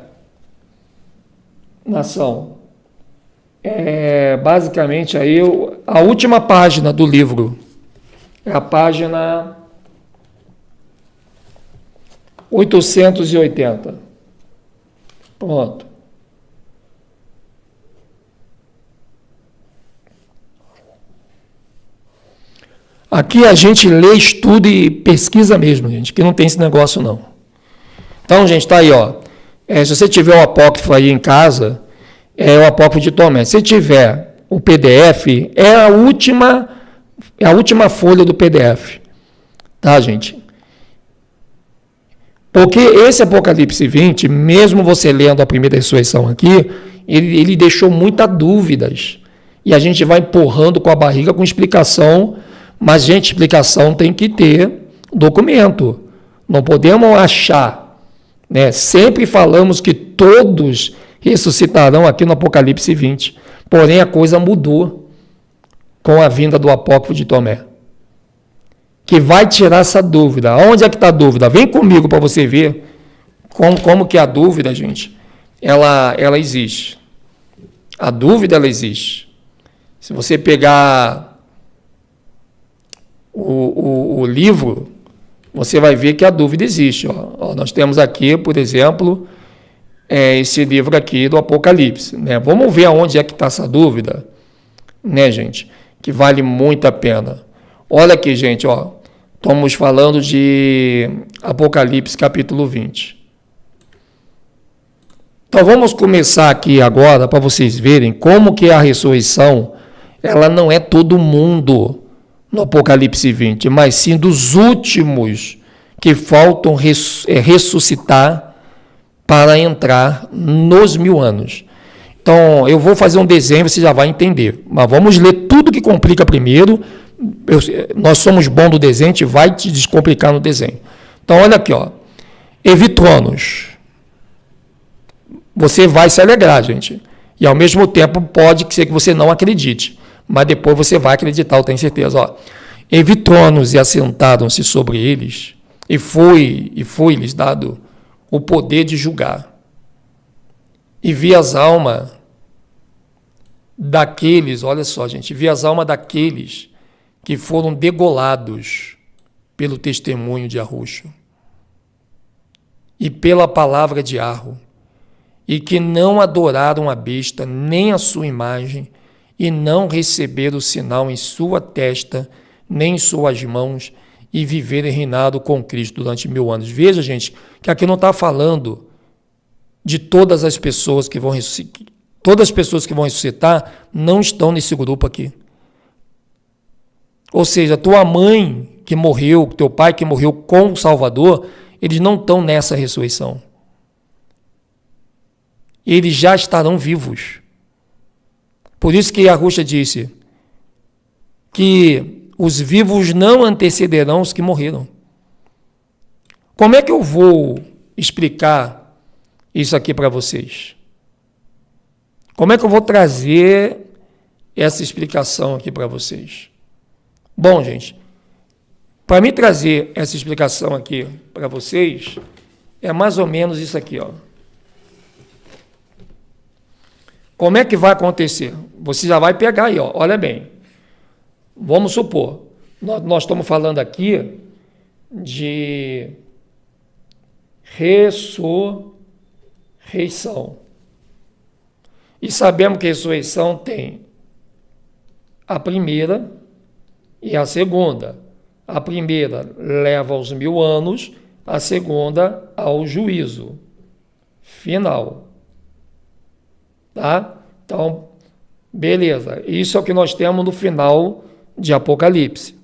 nação, basicamente aí a última página do livro, é a página 880. Pronto. Aqui a gente lê, estuda e pesquisa mesmo, gente, que não tem esse negócio, não. Então, gente, tá aí, ó. Se você tiver o apócrifo aí em casa, é o apócrifo de Tomé. Se tiver o PDF, é a última folha do PDF. Tá, gente? Porque esse Apocalipse 20, mesmo você lendo a primeira ressurreição aqui, Ele deixou muitas dúvidas. E a gente vai empurrando com a barriga com explicação, mas, gente, explicação tem que ter documento. Não podemos achar, né? Sempre falamos que todos ressuscitarão aqui no Apocalipse 20. Porém, a coisa mudou com a vinda do apócrifo de Tomé, que vai tirar essa dúvida. Onde é que está a dúvida? Vem comigo para você ver como que a dúvida, gente, ela existe. A dúvida, ela existe. Se você pegar o livro, você vai ver que a dúvida existe. Nós temos aqui, por exemplo, esse livro aqui do Apocalipse, né? Vamos ver aonde é que está essa dúvida, né, gente? Que vale muito a pena. Olha aqui, gente, estamos falando de Apocalipse capítulo 20. Então vamos começar aqui agora para vocês verem como que a ressurreição, ela não é todo mundo no Apocalipse 20, mas sim dos últimos que faltam ressuscitar para entrar nos 1000 anos. Então, eu vou fazer um desenho, você já vai entender. Mas vamos ler tudo que complica primeiro. Nós somos bons do desenho, a gente vai te descomplicar no desenho. Então, olha aqui, Evitronos. Você vai se alegrar, gente. E, ao mesmo tempo, pode ser que você não acredite. Mas depois você vai acreditar, eu tenho certeza. E vi tronos e assentaram-se sobre eles, e foi-lhes dado o poder de julgar. E vi as almas daqueles, olha só, gente, vi as almas daqueles que foram degolados pelo testemunho de Arruxo e pela palavra de Arro, e que não adoraram a besta, nem a sua imagem, e não receberam o sinal em sua testa, nem em suas mãos, e viverem reinado com Cristo durante 1000 anos. Veja, gente, que aqui não está falando de todas as pessoas que vão ressuscitar. Todas as pessoas que vão ressuscitar não estão nesse grupo aqui. Ou seja, tua mãe que morreu, teu pai que morreu com o Salvador, eles não estão nessa ressurreição. Eles já estarão vivos. Por isso que Arruxa disse que os vivos não antecederão os que morreram. Como é que eu vou explicar isso aqui para vocês? Como é que eu vou trazer essa explicação aqui para vocês? Bom, gente, para mim trazer essa explicação aqui para vocês, é mais ou menos isso aqui, Como é que vai acontecer? Você já vai pegar aí, olha bem. Vamos supor, nós estamos falando aqui de ressurreição. E sabemos que a ressurreição tem a primeira e a segunda. A primeira leva aos 1000 anos, a segunda ao juízo final. Tá? Então, beleza. Isso é o que nós temos no final de Apocalipse.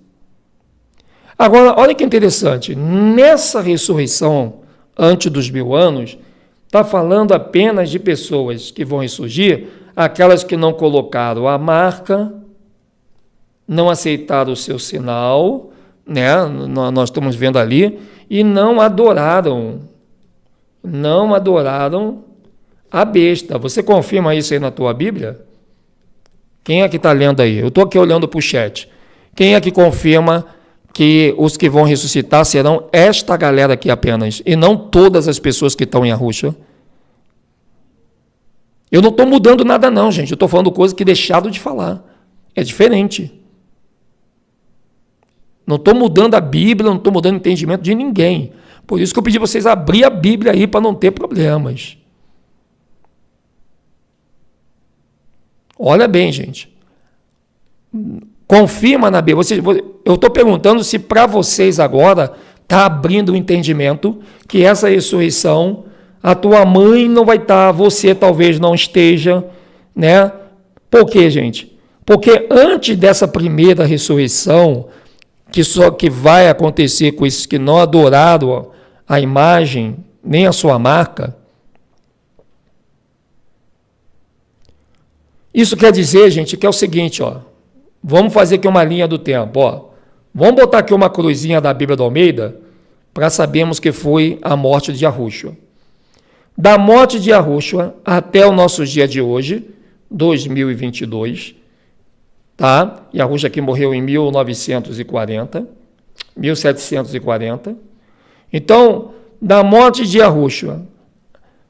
Agora, olha que interessante. Nessa ressurreição, antes dos 1000 anos, está falando apenas de pessoas que vão ressurgir, aquelas que não colocaram a marca, não aceitaram o seu sinal, né? Nós estamos vendo ali, e não adoraram a besta. Você confirma isso aí na tua Bíblia? Quem é que está lendo aí? Eu estou aqui olhando para o chat. Quem é que confirma que os que vão ressuscitar serão esta galera aqui apenas, e não todas as pessoas que estão em Arruxa? Eu não estou mudando nada não, gente. Eu estou falando coisa que deixaram de falar. É diferente. Não estou mudando a Bíblia, não estou mudando o entendimento de ninguém. Por isso que eu pedi vocês abrir a Bíblia aí para não ter problemas. Olha bem, gente. Confirma na Bíblia. Eu estou perguntando se para vocês agora está abrindo o entendimento que essa ressurreição, a tua mãe não vai estar, você talvez não esteja, né? Por quê, gente? Porque antes dessa primeira ressurreição, que vai acontecer com esses que não adoraram a imagem, nem a sua marca, Isso quer dizer, gente, que é o seguinte, ó. Vamos fazer aqui uma linha do tempo, ó. Vamos botar aqui uma cruzinha da Bíblia do Almeida para sabermos que foi a morte de Yahushua. Da morte de Yahushua até o nosso dia de hoje, 2022, tá? Yahushua aqui morreu em 1740. Então, da morte de Yahushua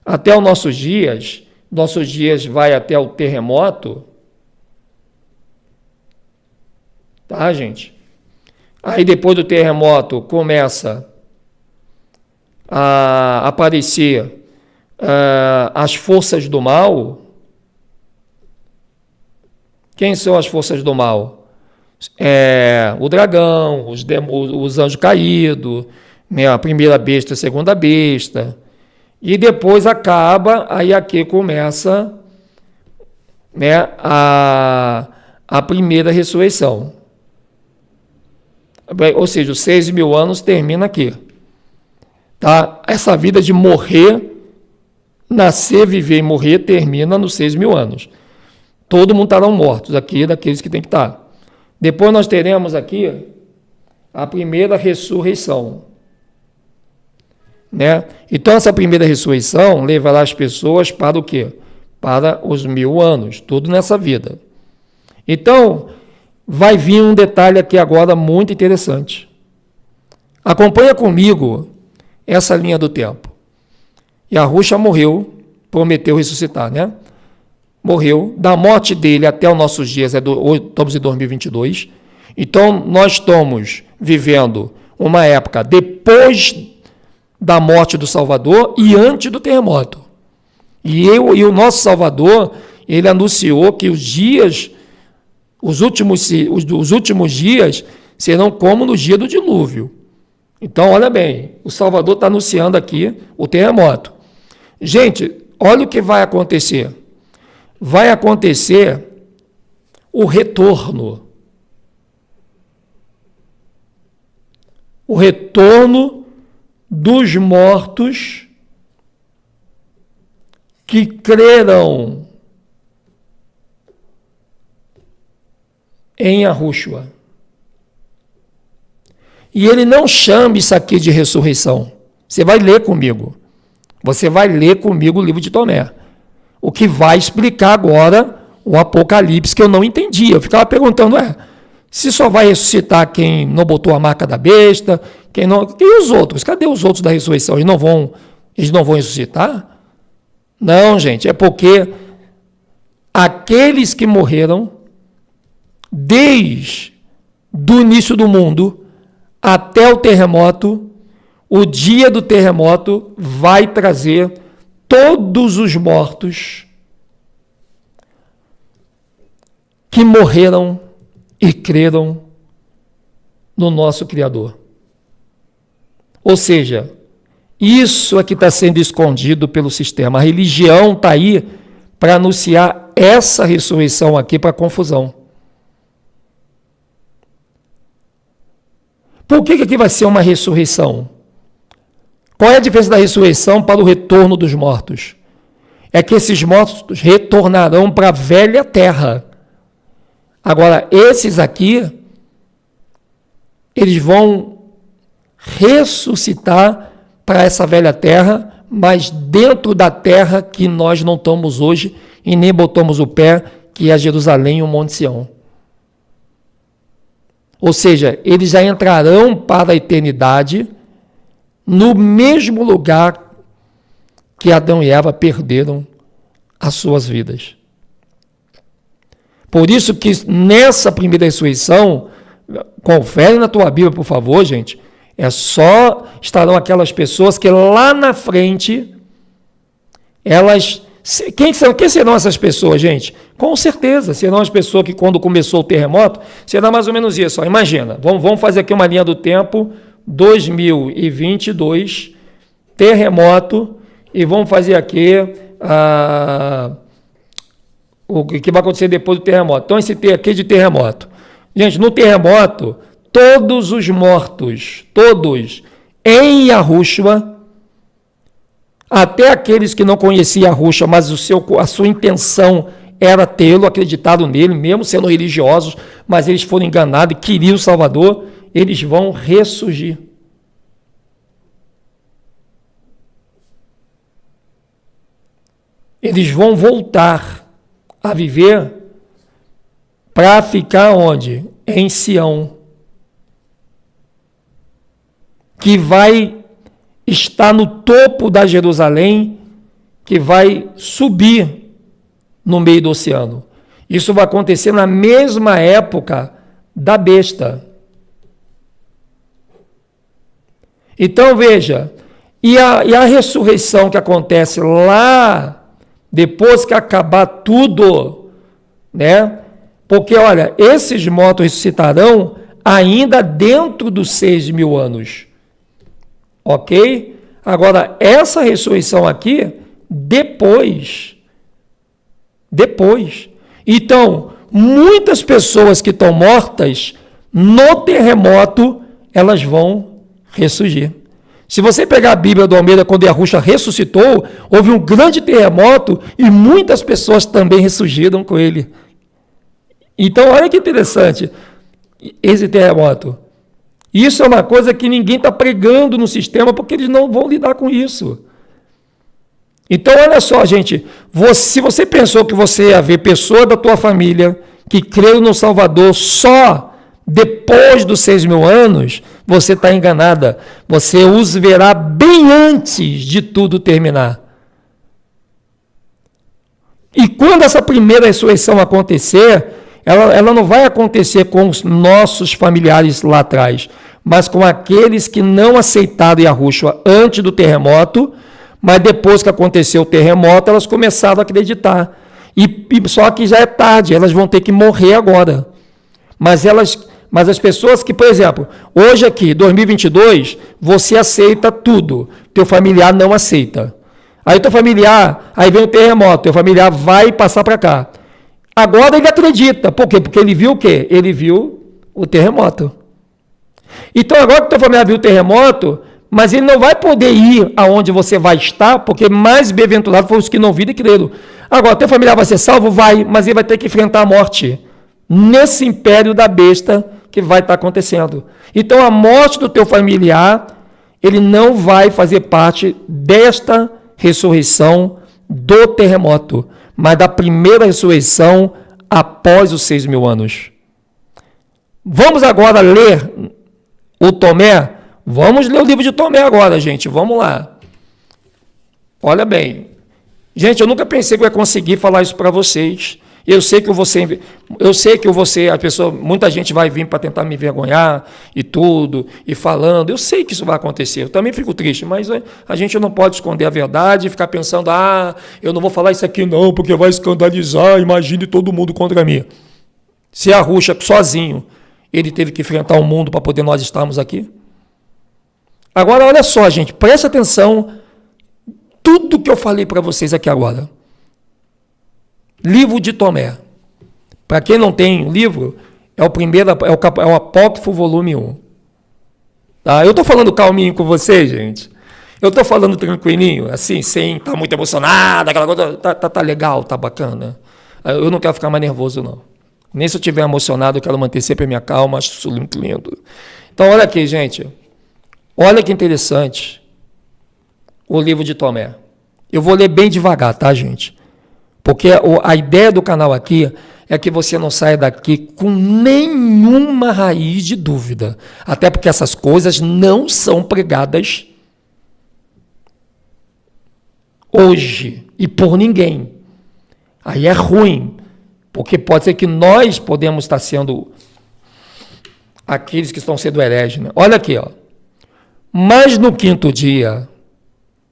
até os nossos dias vai até o terremoto, tá, gente? Aí depois do terremoto começa a aparecer as forças do mal. Quem são as forças do mal? O dragão, os anjos caídos, né, a primeira besta, a segunda besta. E depois acaba, aí aqui começa, né, a primeira ressurreição. Ou seja, os 6.000 anos termina aqui. Tá? Essa vida de morrer, nascer, viver e morrer, termina nos 6.000 anos. Todo mundo estarão mortos aqui, daqueles que tem que estar. Depois nós teremos aqui a primeira ressurreição. Né? Então, essa primeira ressurreição levará as pessoas para o quê? Para os 1.000 anos, tudo nessa vida. Então, vai vir um detalhe aqui agora muito interessante. Acompanha comigo essa linha do tempo. Yahushua morreu, prometeu ressuscitar, né? Morreu. Da morte dele até os nossos dias, estamos em 2022. Então, nós estamos vivendo uma época depois da morte do Salvador e antes do terremoto. E o nosso Salvador, ele anunciou que os últimos dias serão como no dia do dilúvio. Então, olha bem, o Salvador está anunciando aqui o terremoto. Gente, olha o que vai acontecer. Vai acontecer o retorno. O retorno dos mortos que creram em Yahushua. E ele não chama isso aqui de ressurreição. Você vai ler comigo. Você vai ler comigo o livro de Tomé. O que vai explicar agora o Apocalipse, que eu não entendi. Eu ficava perguntando, se só vai ressuscitar quem não botou a marca da besta, quem não... E os outros? Cadê os outros da ressurreição? Eles não vão ressuscitar? Não, gente, é porque aqueles que morreram desde o início do mundo até o terremoto, o dia do terremoto vai trazer todos os mortos que morreram e creram no nosso Criador. Ou seja, isso é que está sendo escondido pelo sistema. A religião está aí para anunciar essa ressurreição aqui para confusão. Por que aqui vai ser uma ressurreição? Qual é a diferença da ressurreição para o retorno dos mortos? É que esses mortos retornarão para a velha terra. Agora, esses aqui, eles vão ressuscitar para essa velha terra, mas dentro da terra que nós não estamos hoje e nem botamos o pé, que é Jerusalém e o Monte Sião. Ou seja, eles já entrarão para a eternidade no mesmo lugar que Adão e Eva perderam as suas vidas. Por isso que nessa primeira ressurreição, confere na tua Bíblia, por favor, gente, estarão aquelas pessoas que lá na frente, quem serão essas pessoas, gente? Com certeza, serão as pessoas que quando começou o terremoto, será mais ou menos isso. Ó, imagina, vamos fazer aqui uma linha do tempo, 2022, terremoto, e vamos fazer aqui o que vai acontecer depois do terremoto. Então, esse T aqui de terremoto. Gente, no terremoto, todos os mortos, todos, em Yahushua, até aqueles que não conheciam Yahushua, mas a sua intenção era tê-lo, acreditaram nele, mesmo sendo religiosos, mas eles foram enganados e queriam o Salvador, eles vão ressurgir. Eles vão voltar a viver para ficar onde? Em Sião. Que vai estar no topo da Jerusalém, que vai subir no meio do oceano. Isso vai acontecer na mesma época da besta. Então veja, e a ressurreição que acontece lá, depois que acabar tudo, né? Porque, olha, esses mortos ressuscitarão ainda dentro dos 6.000 anos. Ok? Agora, essa ressurreição aqui, depois. Então, muitas pessoas que estão mortas, no terremoto, elas vão ressurgir. Se você pegar a Bíblia do Almeida, quando Yahushua ressuscitou, houve um grande terremoto e muitas pessoas também ressurgiram com ele. Então, olha que interessante esse terremoto. Isso é uma coisa que ninguém está pregando no sistema, porque eles não vão lidar com isso. Então, olha só, gente, se você pensou que você ia ver pessoa da tua família que creram no Salvador só depois dos 6.000 anos, você está enganada. Você os verá bem antes de tudo terminar. E quando essa primeira ressurreição acontecer, ela não vai acontecer com os nossos familiares lá atrás, mas com aqueles que não aceitaram Yahushua antes do terremoto, mas depois que aconteceu o terremoto, elas começaram a acreditar. E só que já é tarde, elas vão ter que morrer agora. Mas as pessoas que, por exemplo, hoje aqui, 2022, você aceita tudo, teu familiar não aceita. Aí teu familiar, aí vem o terremoto, teu familiar vai passar para cá. Agora ele acredita. Por quê? Porque ele viu o quê? Ele viu o terremoto. Então agora que teu familiar viu o terremoto, mas ele não vai poder ir aonde você vai estar, porque mais bem-aventurados foram os que não viram e creram. Agora, teu familiar vai ser salvo? Vai, mas ele vai ter que enfrentar a morte. Nesse império da besta que vai estar acontecendo. Então a morte do teu familiar, ele não vai fazer parte desta ressurreição do terremoto, mas da primeira ressurreição após os 6.000 anos. Vamos agora ler o Tomé? Vamos ler o livro de Tomé agora, gente. Vamos lá. Olha bem. Gente, eu nunca pensei que eu ia conseguir falar isso para vocês. Eu sei que muita gente vai vir para tentar me envergonhar e tudo, e falando. Eu sei que isso vai acontecer. Eu também fico triste, mas a gente não pode esconder a verdade e ficar pensando, eu não vou falar isso aqui não, porque vai escandalizar, imagine todo mundo contra mim. Se Yahushua sozinho, ele teve que enfrentar o mundo para poder nós estarmos aqui. Agora, olha só, gente, presta atenção, tudo que eu falei para vocês aqui agora. Livro de Tomé. Para quem não tem livro, é o Apócrifo volume 1. Tá? Eu estou falando calminho com vocês, gente. Eu estou falando tranquilinho, assim, sem estar muito emocionado, aquela coisa, tá legal, tá bacana. Eu não quero ficar mais nervoso, não. Nem se eu estiver emocionado, eu quero manter sempre a minha calma, acho isso muito lindo. Então, olha aqui, gente. Olha que interessante o livro de Tomé. Eu vou ler bem devagar, tá, gente? Porque a ideia do canal aqui é que você não saia daqui com nenhuma raiz de dúvida. Até porque essas coisas não são pregadas hoje e por ninguém. Aí é ruim, porque pode ser que nós podemos estar sendo aqueles que estão sendo hereges. Né? Olha aqui, ó. Mas no 5º dia,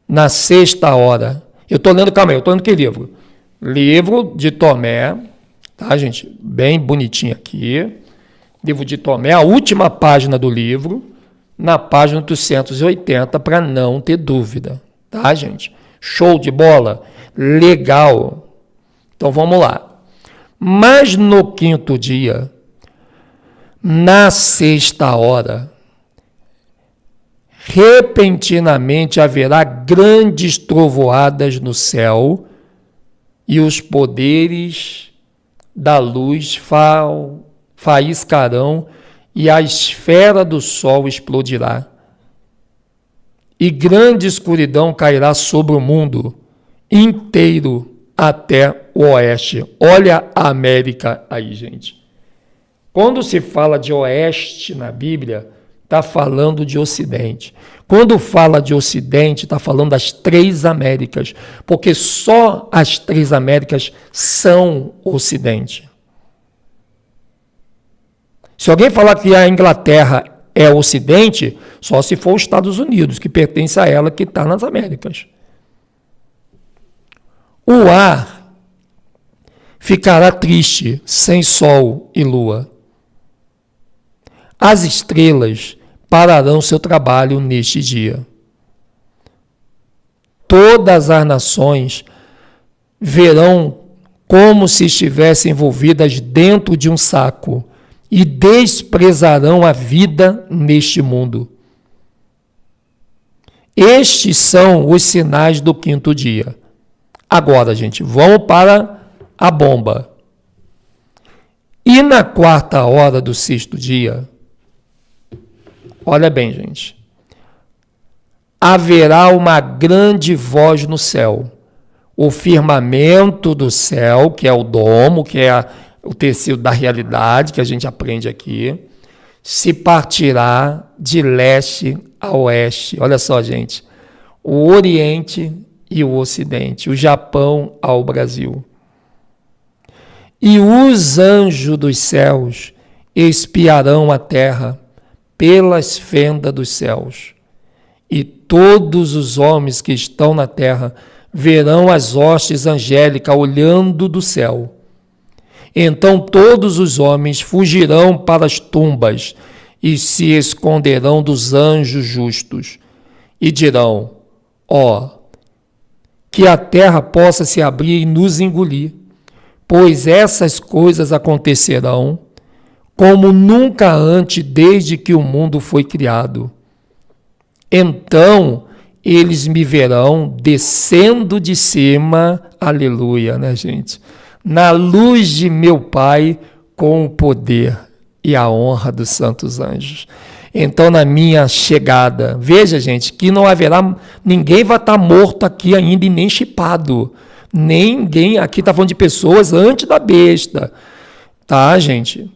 na 6ª hora, eu estou lendo, calma aí, eu estou lendo que livro? Livro de Tomé, tá, gente? Bem bonitinho aqui. Livro de Tomé, a última página do livro, na página 880, para não ter dúvida, tá, gente? Show de bola? Legal. Então vamos lá. Mas no 5º dia, na 6ª hora, repentinamente haverá grandes trovoadas no céu, e os poderes da luz faiscarão, e a esfera do sol explodirá. E grande escuridão cairá sobre o mundo inteiro até o oeste. Olha a América aí, gente. Quando se fala de oeste na Bíblia, está falando de ocidente. Quando fala de ocidente, está falando das 3 Américas, porque só as 3 Américas são ocidente. Se alguém falar que a Inglaterra é ocidente, só se for os Estados Unidos, que pertence a ela, que está nas Américas. O ar ficará triste, sem sol e lua. As estrelas pararão seu trabalho neste dia. Todas as nações verão como se estivessem envolvidas dentro de um saco e desprezarão a vida neste mundo. Estes são os sinais do 5º dia. Agora, gente, vamos para a bomba. E na 4ª hora do 6º dia, olha bem, gente, haverá uma grande voz no céu. O firmamento do céu, que é o domo, que é o tecido da realidade, que a gente aprende aqui, se partirá de leste a oeste. Olha só, gente, o Oriente e o Ocidente, o Japão ao Brasil. E os anjos dos céus espiarão a terra pelas fendas dos céus, e todos os homens que estão na terra verão as hostes angélicas olhando do céu. Então todos os homens fugirão para as tumbas e se esconderão dos anjos justos, e dirão: ó, que a terra possa se abrir e nos engolir, pois essas coisas acontecerão como nunca antes desde que o mundo foi criado. Então eles me verão descendo de cima, aleluia, né, gente? Na luz de meu Pai, com o poder e a honra dos santos anjos. Então, na minha chegada, veja, gente, que não haverá, ninguém vai estar morto aqui ainda e nem chipado. Ninguém, aqui está falando de pessoas antes da besta, tá, gente?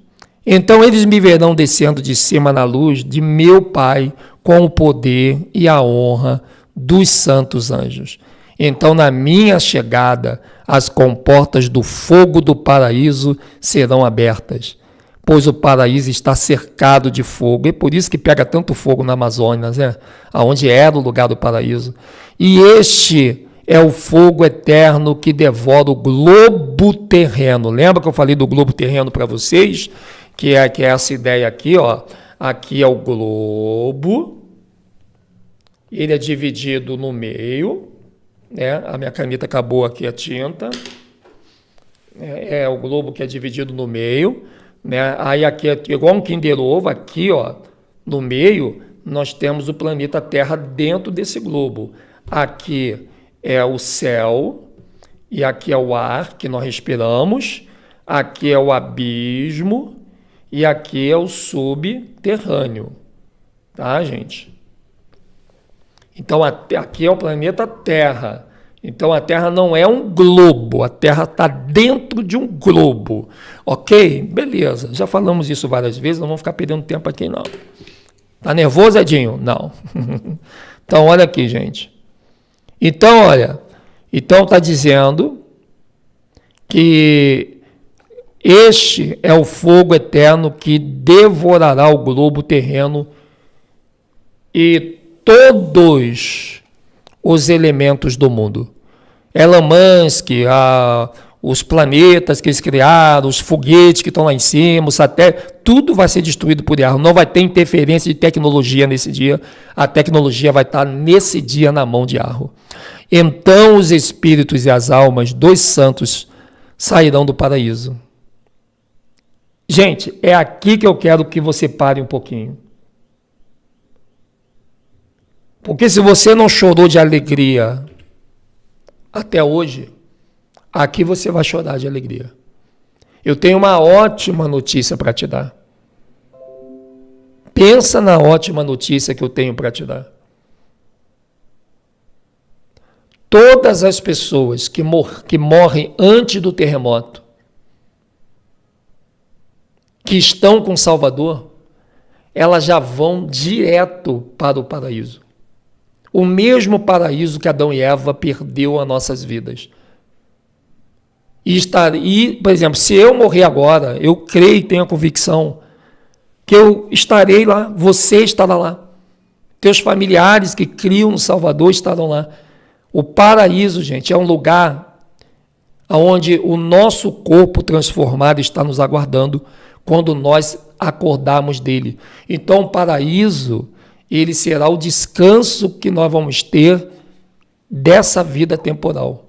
Então, eles me verão descendo de cima na luz de meu Pai, com o poder e a honra dos santos anjos. Então, na minha chegada, as comportas do fogo do paraíso serão abertas, pois o paraíso está cercado de fogo. É por isso que pega tanto fogo na Amazônia, né? Onde era o lugar do paraíso. E este é o fogo eterno que devora o globo terreno. Lembra que eu falei do globo terreno para vocês? Que é essa ideia aqui, ó. Aqui é o globo. Ele é dividido no meio. Né? A minha caneta acabou aqui, a tinta. É o globo que é dividido no meio. Né? Aí aqui é igual um Kinder Ovo, aqui, ó, no meio, nós temos o planeta Terra dentro desse globo. Aqui é o céu, e aqui é o ar que nós respiramos, aqui é o abismo, e aqui é o subterrâneo. Tá, gente? Então, aqui é o planeta Terra. Então, a Terra não é um globo, a Terra está dentro de um globo. Ok? Beleza, já falamos isso várias vezes, não vamos ficar perdendo tempo aqui, não. Tá nervoso, Edinho? Não. Então, olha aqui, gente. Então, olha, então está dizendo que este é o fogo eterno que devorará o globo terreno e todos os elementos do mundo. Elon Musk, os planetas que eles criaram, os foguetes que estão lá em cima, o satélite, tudo vai ser destruído por Yahweh. Não vai ter interferência de tecnologia nesse dia. A tecnologia vai estar nesse dia na mão de Yahweh. Então os espíritos e as almas dos santos sairão do paraíso. Gente, é aqui que eu quero que você pare um pouquinho. Porque se você não chorou de alegria até hoje, aqui você vai chorar de alegria. Eu tenho uma ótima notícia para te dar. Pensa na ótima notícia que eu tenho para te dar. Todas as pessoas que morrem antes do terremoto, que estão com Salvador, elas já vão direto para o paraíso. O mesmo paraíso que Adão e Eva perdeu as nossas vidas. E, por exemplo, se eu morrer agora, eu creio e tenho a convicção que eu estarei lá, você estará lá. Teus familiares que criam no Salvador estarão lá. O paraíso, gente, é um lugar onde o nosso corpo transformado está nos aguardando quando nós acordarmos dele. Então, o paraíso, ele será o descanso que nós vamos ter dessa vida temporal.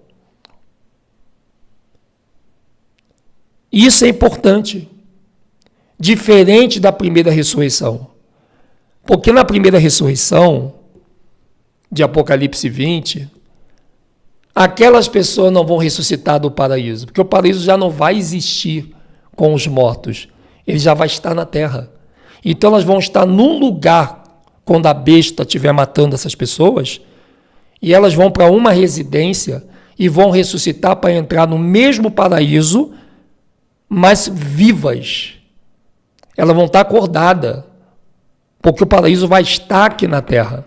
Isso é importante, diferente da primeira ressurreição. Porque na primeira ressurreição, de Apocalipse 20, aquelas pessoas não vão ressuscitar do paraíso, porque o paraíso já não vai existir com os mortos, ele já vai estar na terra. Então elas vão estar num lugar, quando a besta estiver matando essas pessoas, e elas vão para uma residência e vão ressuscitar para entrar no mesmo paraíso, mas vivas. Elas vão estar acordadas, porque o paraíso vai estar aqui na terra.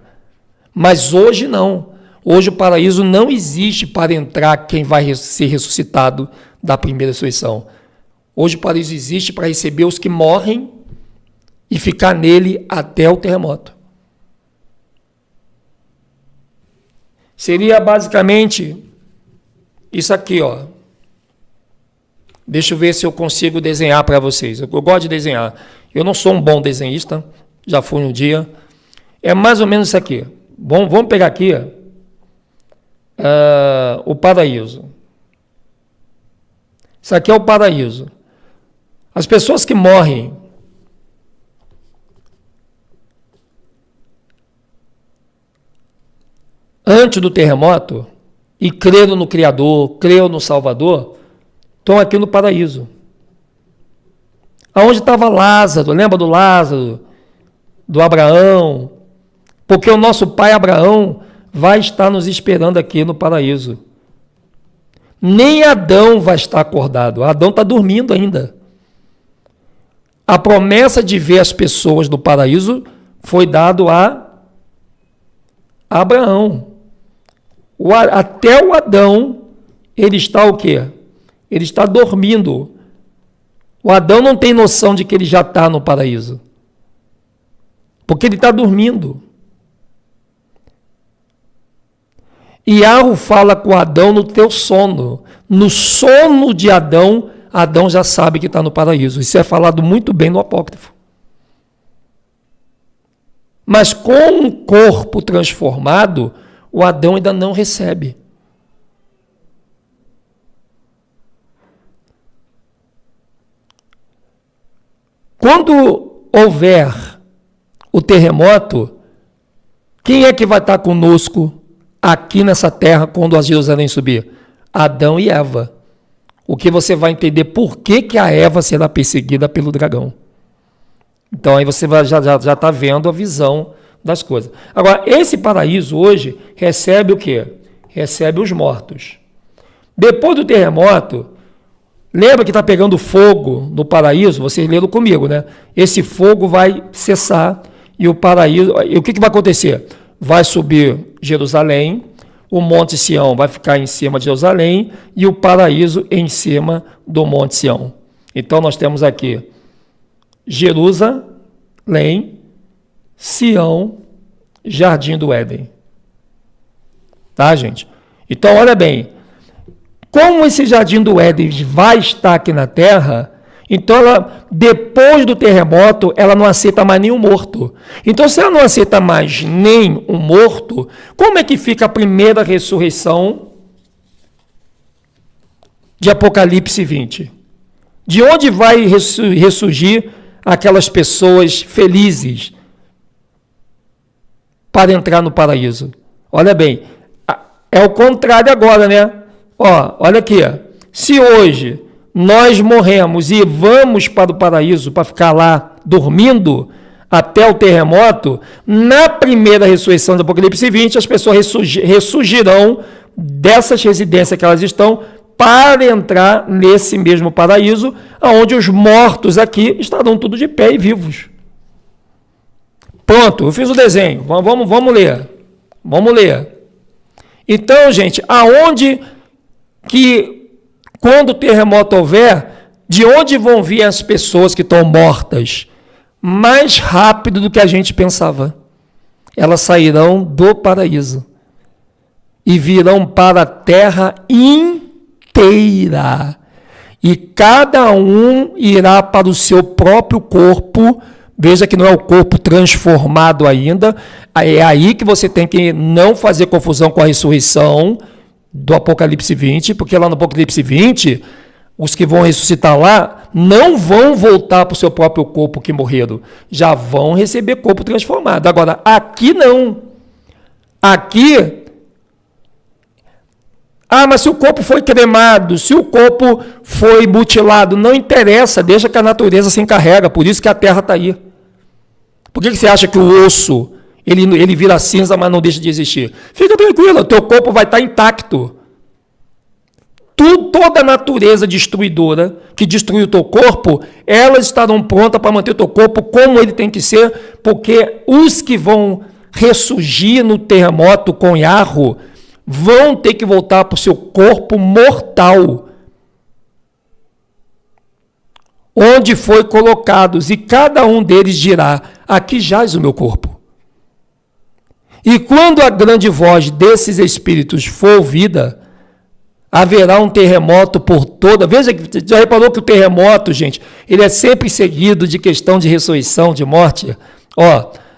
Mas hoje não. Hoje o paraíso não existe para entrar quem vai ser ressuscitado da primeira ressurreição. Hoje o paraíso existe para receber os que morrem e ficar nele até o terremoto. Seria basicamente isso aqui, ó. Deixa eu ver se eu consigo desenhar para vocês. Eu gosto de desenhar. Eu não sou um bom desenhista, já fui um dia. É mais ou menos isso aqui. Bom, vamos pegar aqui o paraíso. Isso aqui é o paraíso. As pessoas que morrem antes do terremoto e creram no Criador, creram no Salvador, estão aqui no paraíso. Aonde estava Lázaro, lembra do Lázaro, do Abraão? Porque o nosso pai Abraão vai estar nos esperando aqui no paraíso. Nem Adão vai estar acordado, Adão está dormindo ainda. A promessa de ver as pessoas no paraíso foi dado a Abraão. Até o Adão, ele está o quê? Ele está dormindo. O Adão não tem noção de que ele já está no paraíso. Porque ele está dormindo. Iago fala com Adão no teu sono. No sono de Adão, Adão já sabe que está no paraíso. Isso é falado muito bem no Apócrifo. Mas com um corpo transformado, o Adão ainda não recebe. Quando houver o terremoto, quem é que vai estar conosco aqui nessa terra quando a Jerusalém subir? Adão e Eva. O que você vai entender por que a Eva será perseguida pelo dragão. Então aí você já está vendo a visão das coisas. Agora, esse paraíso hoje recebe o quê? Recebe os mortos. Depois do terremoto, lembra que está pegando fogo no paraíso? Vocês leram comigo, né? Esse fogo vai cessar e o paraíso... E o que vai acontecer? Vai subir Jerusalém, o Monte Sião vai ficar em cima de Jerusalém e o paraíso em cima do Monte Sião. Então nós temos aqui Jerusalém, Sião, Jardim do Éden. Tá, gente? Então, olha bem. Como esse Jardim do Éden vai estar aqui na Terra, então ela, depois do terremoto, ela não aceita mais nenhum morto. Então, se ela não aceita mais nem um morto, como é que fica a primeira ressurreição de Apocalipse 20? De onde vai ressurgir aquelas pessoas felizes para entrar no paraíso? Olha bem, é o contrário agora, né? Ó, olha aqui, ó. se hoje nós morremos e vamos para o paraíso para ficar lá dormindo até o terremoto, na primeira ressurreição do Apocalipse 20, as pessoas ressurgirão dessas residências que elas estão para entrar nesse mesmo paraíso, onde os mortos aqui estarão tudo de pé e vivos. Pronto, eu fiz o desenho. Vamos ler. Vamos ler. Então, gente, aonde que, quando o terremoto houver, de onde vão vir as pessoas que estão mortas? Mais rápido do que a gente pensava. Elas sairão do paraíso e virão para a terra inteira. E cada um irá para o seu próprio corpo. Veja que não é o corpo transformado ainda. É aí que você tem que não fazer confusão com a ressurreição do Apocalipse 20, porque lá no Apocalipse 20, os que vão ressuscitar lá não vão voltar para o seu próprio corpo que morreram. Já vão receber corpo transformado. Agora, aqui não. Aqui... mas se o corpo foi cremado, se o corpo foi mutilado, não interessa, deixa que a natureza se encarrega, por isso que a terra está aí. Por que você acha que o osso, ele vira cinza, mas não deixa de existir? Fica tranquilo, o teu corpo vai estar intacto. Toda a natureza destruidora que destruiu o teu corpo, elas estarão prontas para manter o teu corpo como ele tem que ser, porque os que vão ressurgir no terremoto com Yarro vão ter que voltar para o seu corpo mortal, onde foi colocados, e cada um deles dirá: aqui jaz o meu corpo. E quando a grande voz desses espíritos for ouvida, haverá um terremoto por toda... Veja, já reparou que o terremoto, gente, ele é sempre seguido de questão de ressurreição, de morte?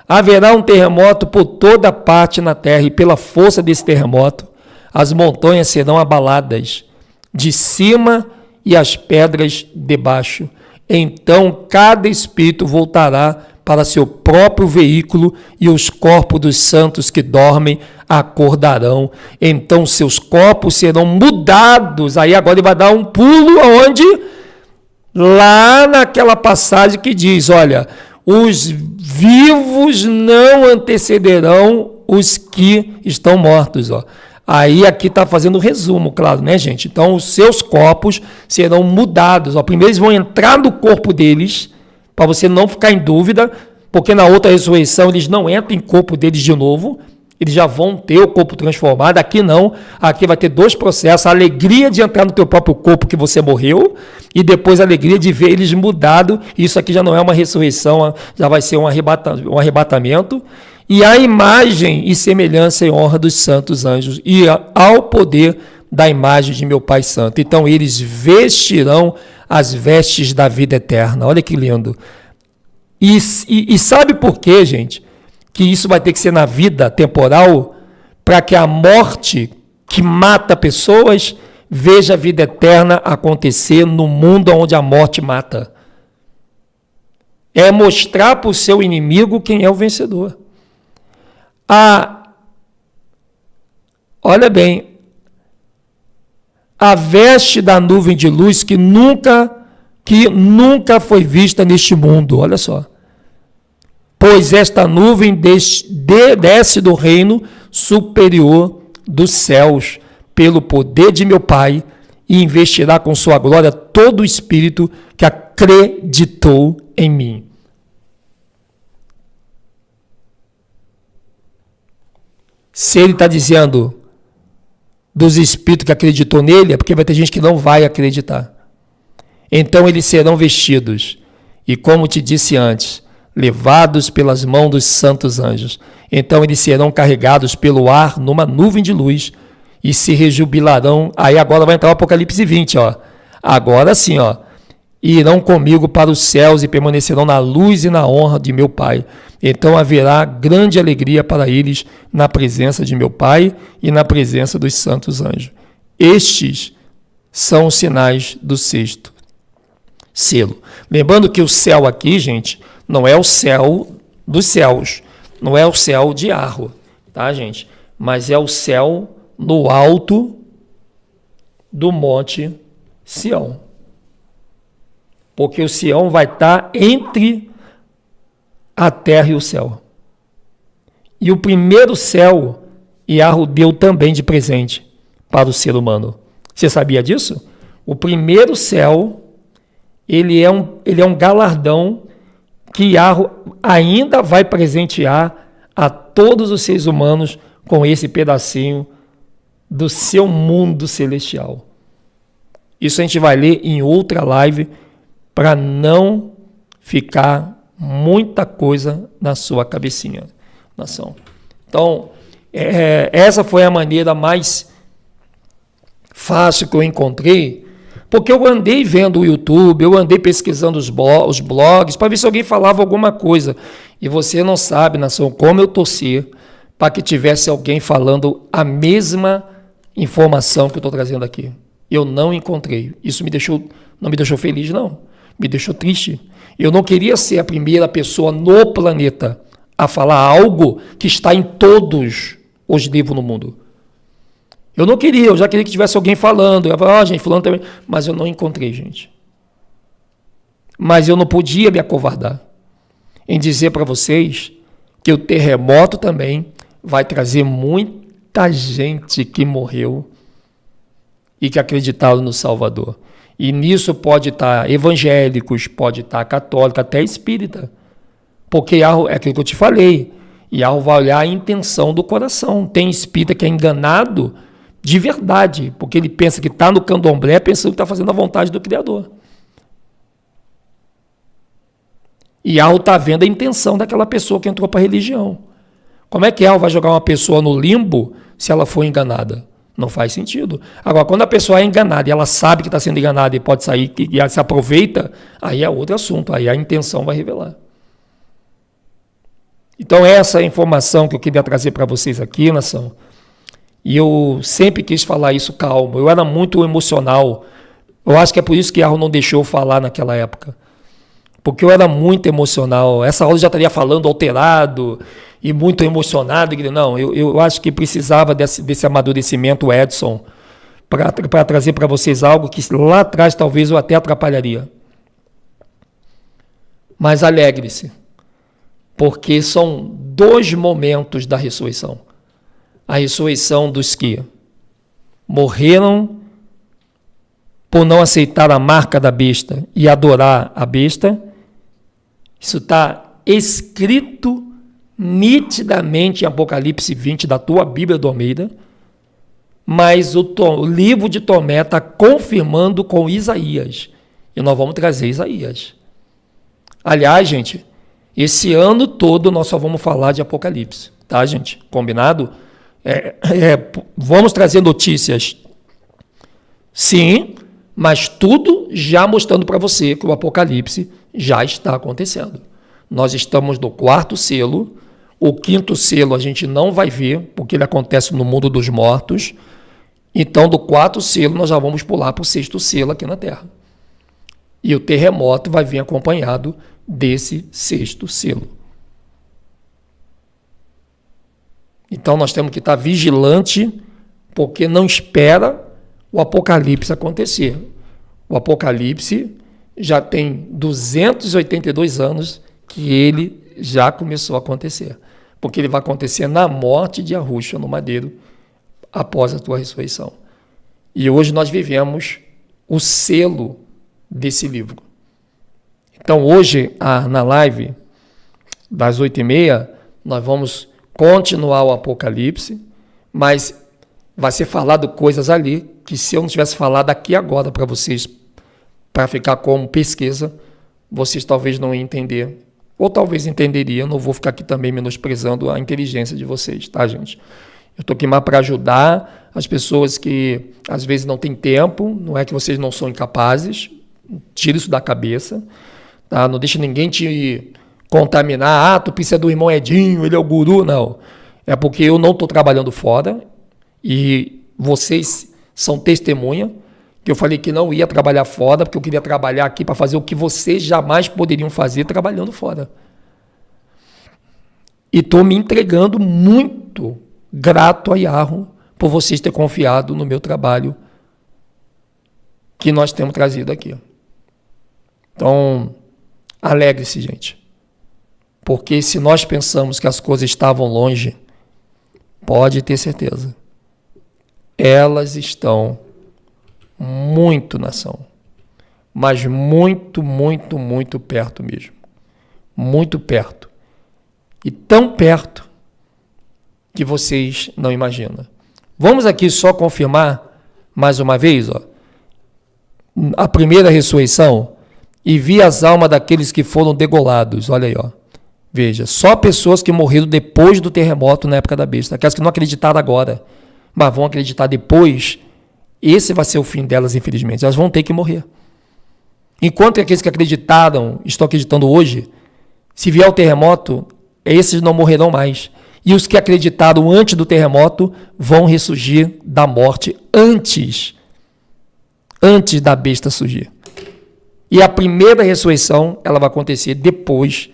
Haverá um terremoto por toda parte na terra, e pela força desse terremoto, as montanhas serão abaladas de cima e as pedras debaixo. Então, cada espírito voltará para seu próprio veículo, e os corpos dos santos que dormem acordarão. Então, seus corpos serão mudados. Aí agora ele vai dar um pulo aonde? Lá naquela passagem que diz, olha, os vivos não antecederão os que estão mortos, Aí aqui está fazendo o resumo, claro, né, gente? Então, os seus corpos serão mudados. Primeiro eles vão entrar no corpo deles, para você não ficar em dúvida, porque na outra ressurreição eles não entram em corpo deles de novo, eles já vão ter o corpo transformado. Aqui não, aqui vai ter dois processos: a alegria de entrar no teu próprio corpo que você morreu, e depois a alegria de ver eles mudados. Isso aqui já não é uma ressurreição, já vai ser um arrebatamento. E a imagem e semelhança e honra dos santos anjos, e ao poder da imagem de meu Pai Santo. Então eles vestirão as vestes da vida eterna. Olha que lindo. E sabe por quê, gente? Que isso vai ter que ser na vida temporal, para que a morte que mata pessoas veja a vida eterna acontecer no mundo onde a morte mata. É mostrar para o seu inimigo quem é o vencedor. Olha bem, a veste da nuvem de luz que nunca foi vista neste mundo, olha só. Pois esta nuvem desce do reino superior dos céus, pelo poder de meu Pai, e investirá com sua glória todo o espírito que acreditou em mim. Se ele está dizendo dos espíritos que acreditou nele, é porque vai ter gente que não vai acreditar. Então eles serão vestidos, e como te disse antes, levados pelas mãos dos santos anjos. Então eles serão carregados pelo ar numa nuvem de luz, e se rejubilarão. Aí agora vai entrar o Apocalipse 20, Agora sim, irão comigo para os céus e permanecerão na luz e na honra de meu Pai. Então haverá grande alegria para eles na presença de meu Pai e na presença dos santos anjos. Estes são os sinais do sexto selo. Lembrando que o céu aqui, gente, não é o céu dos céus, não é o céu de Yarro, tá, gente? Mas é o céu no alto do monte Sião. Porque o Sião vai estar entre a terra e o céu. E o primeiro céu, Yahweh deu também de presente para o ser humano. Você sabia disso? O primeiro céu, ele é um galardão que Yahweh ainda vai presentear a todos os seres humanos com esse pedacinho do seu mundo celestial. Isso a gente vai ler em outra live para não ficar muita coisa na sua cabecinha, nação. Então, essa foi a maneira mais fácil que eu encontrei, porque eu andei vendo o YouTube, eu andei pesquisando os blogs, para ver se alguém falava alguma coisa. E você não sabe, nação, como eu torci para que tivesse alguém falando a mesma informação que eu estou trazendo aqui. Eu não encontrei. Isso não me deixou feliz, não. Me deixou triste. Eu não queria ser a primeira pessoa no planeta a falar algo que está em todos os livros no mundo. Eu não queria, eu já queria que tivesse alguém falando. Eu ia falar, gente, fulano também. Mas eu não encontrei, gente. Mas eu não podia me acovardar em dizer para vocês que o terremoto também vai trazer muita gente que morreu e que acreditaram no Salvador. E nisso pode estar evangélicos, pode estar católico, até espírita. Porque é aquilo que eu te falei. Yahweh vai olhar a intenção do coração. Tem espírita que é enganado de verdade, porque ele pensa que está no candomblé, pensando que está fazendo a vontade do Criador. E Yahweh está vendo a intenção daquela pessoa que entrou para a religião. Como é que Yahweh vai jogar uma pessoa no limbo se ela for enganada? Não faz sentido. Agora, quando a pessoa é enganada e ela sabe que está sendo enganada e pode sair e ela se aproveita, aí é outro assunto, aí a intenção vai revelar. Então, essa é a informação que eu queria trazer para vocês aqui, nação. E eu sempre quis falar isso calmo. Eu era muito emocional. Eu acho que é por isso que Yahweh não deixou eu falar naquela época. Porque eu era muito emocional. Essa aula eu já estaria falando alterado e muito emocionado. Não, eu acho que precisava desse amadurecimento, Edson, para trazer para vocês algo que lá atrás talvez eu até atrapalharia. Mas alegre-se, porque são dois momentos da ressurreição. A ressurreição dos que morreram por não aceitar a marca da besta e adorar a besta. Isso está escrito nitidamente em Apocalipse 20 da tua Bíblia do Almeida, mas o livro de Tomé está confirmando com Isaías. E nós vamos trazer Isaías. Aliás, gente, esse ano todo nós só vamos falar de Apocalipse, tá, gente? Combinado? Vamos trazer notícias, sim, mas tudo já mostrando para você que o Apocalipse já está acontecendo. Nós estamos no 4º selo, o 5º selo a gente não vai ver, porque ele acontece no mundo dos mortos. Então, do 4º selo, nós já vamos pular para o 6º selo aqui na Terra. E o terremoto vai vir acompanhado desse 6º selo. Então, nós temos que estar vigilante, porque não espera o Apocalipse acontecer. O Apocalipse já tem 282 anos que ele já começou a acontecer. Porque ele vai acontecer na morte de Yahushua no madeiro, após a tua ressurreição. E hoje nós vivemos o selo desse livro. Então hoje, na live das 8h30, nós vamos continuar o Apocalipse, mas vai ser falado coisas ali que se eu não tivesse falado aqui agora para vocês, para ficar como pesquisa, vocês talvez não iam entender, ou talvez entenderiam. Não vou ficar aqui também menosprezando a inteligência de vocês, tá, gente? Eu estou aqui mais para ajudar as pessoas que às vezes não têm tempo. Não é que vocês não são incapazes, tira isso da cabeça, tá? Não deixa ninguém te contaminar. Tu precisa do irmão Edinho, ele é o guru. Não, é porque eu não estou trabalhando fora e vocês são testemunha que eu falei que não ia trabalhar fora, porque eu queria trabalhar aqui para fazer o que vocês jamais poderiam fazer trabalhando fora. E estou me entregando muito grato a Yahweh por vocês terem confiado no meu trabalho que nós temos trazido aqui. Então, alegre-se, gente. Porque se nós pensamos que as coisas estavam longe, pode ter certeza, elas estão muito na ação. Mas muito, muito, muito perto mesmo. Muito perto. E tão perto que vocês não imaginam. Vamos aqui só confirmar mais uma vez, ó. A primeira ressurreição, e vi as almas daqueles que foram degolados. Olha aí, ó. Veja, só pessoas que morreram depois do terremoto na época da besta. Aquelas que não acreditaram agora, mas vão acreditar depois. Esse vai ser o fim delas, infelizmente. Elas vão ter que morrer. Enquanto aqueles que acreditaram, estão acreditando hoje, se vier o terremoto, esses não morrerão mais. E os que acreditaram antes do terremoto vão ressurgir da morte antes da besta surgir. E a primeira ressurreição, ela vai acontecer depois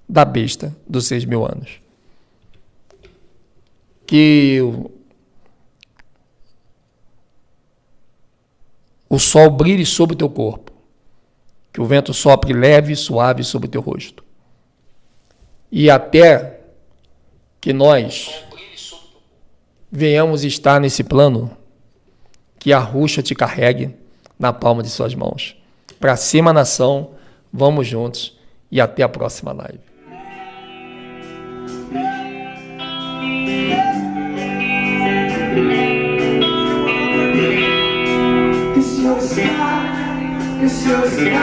da besta dos 6.000 anos. Que o sol brilhe sobre o teu corpo. Que o vento sopre leve e suave sobre o teu rosto. E até que nós venhamos estar nesse plano, que a Ruxa te carregue na palma de suas mãos. Para cima, nação, vamos juntos e até a próxima live. It's your sky,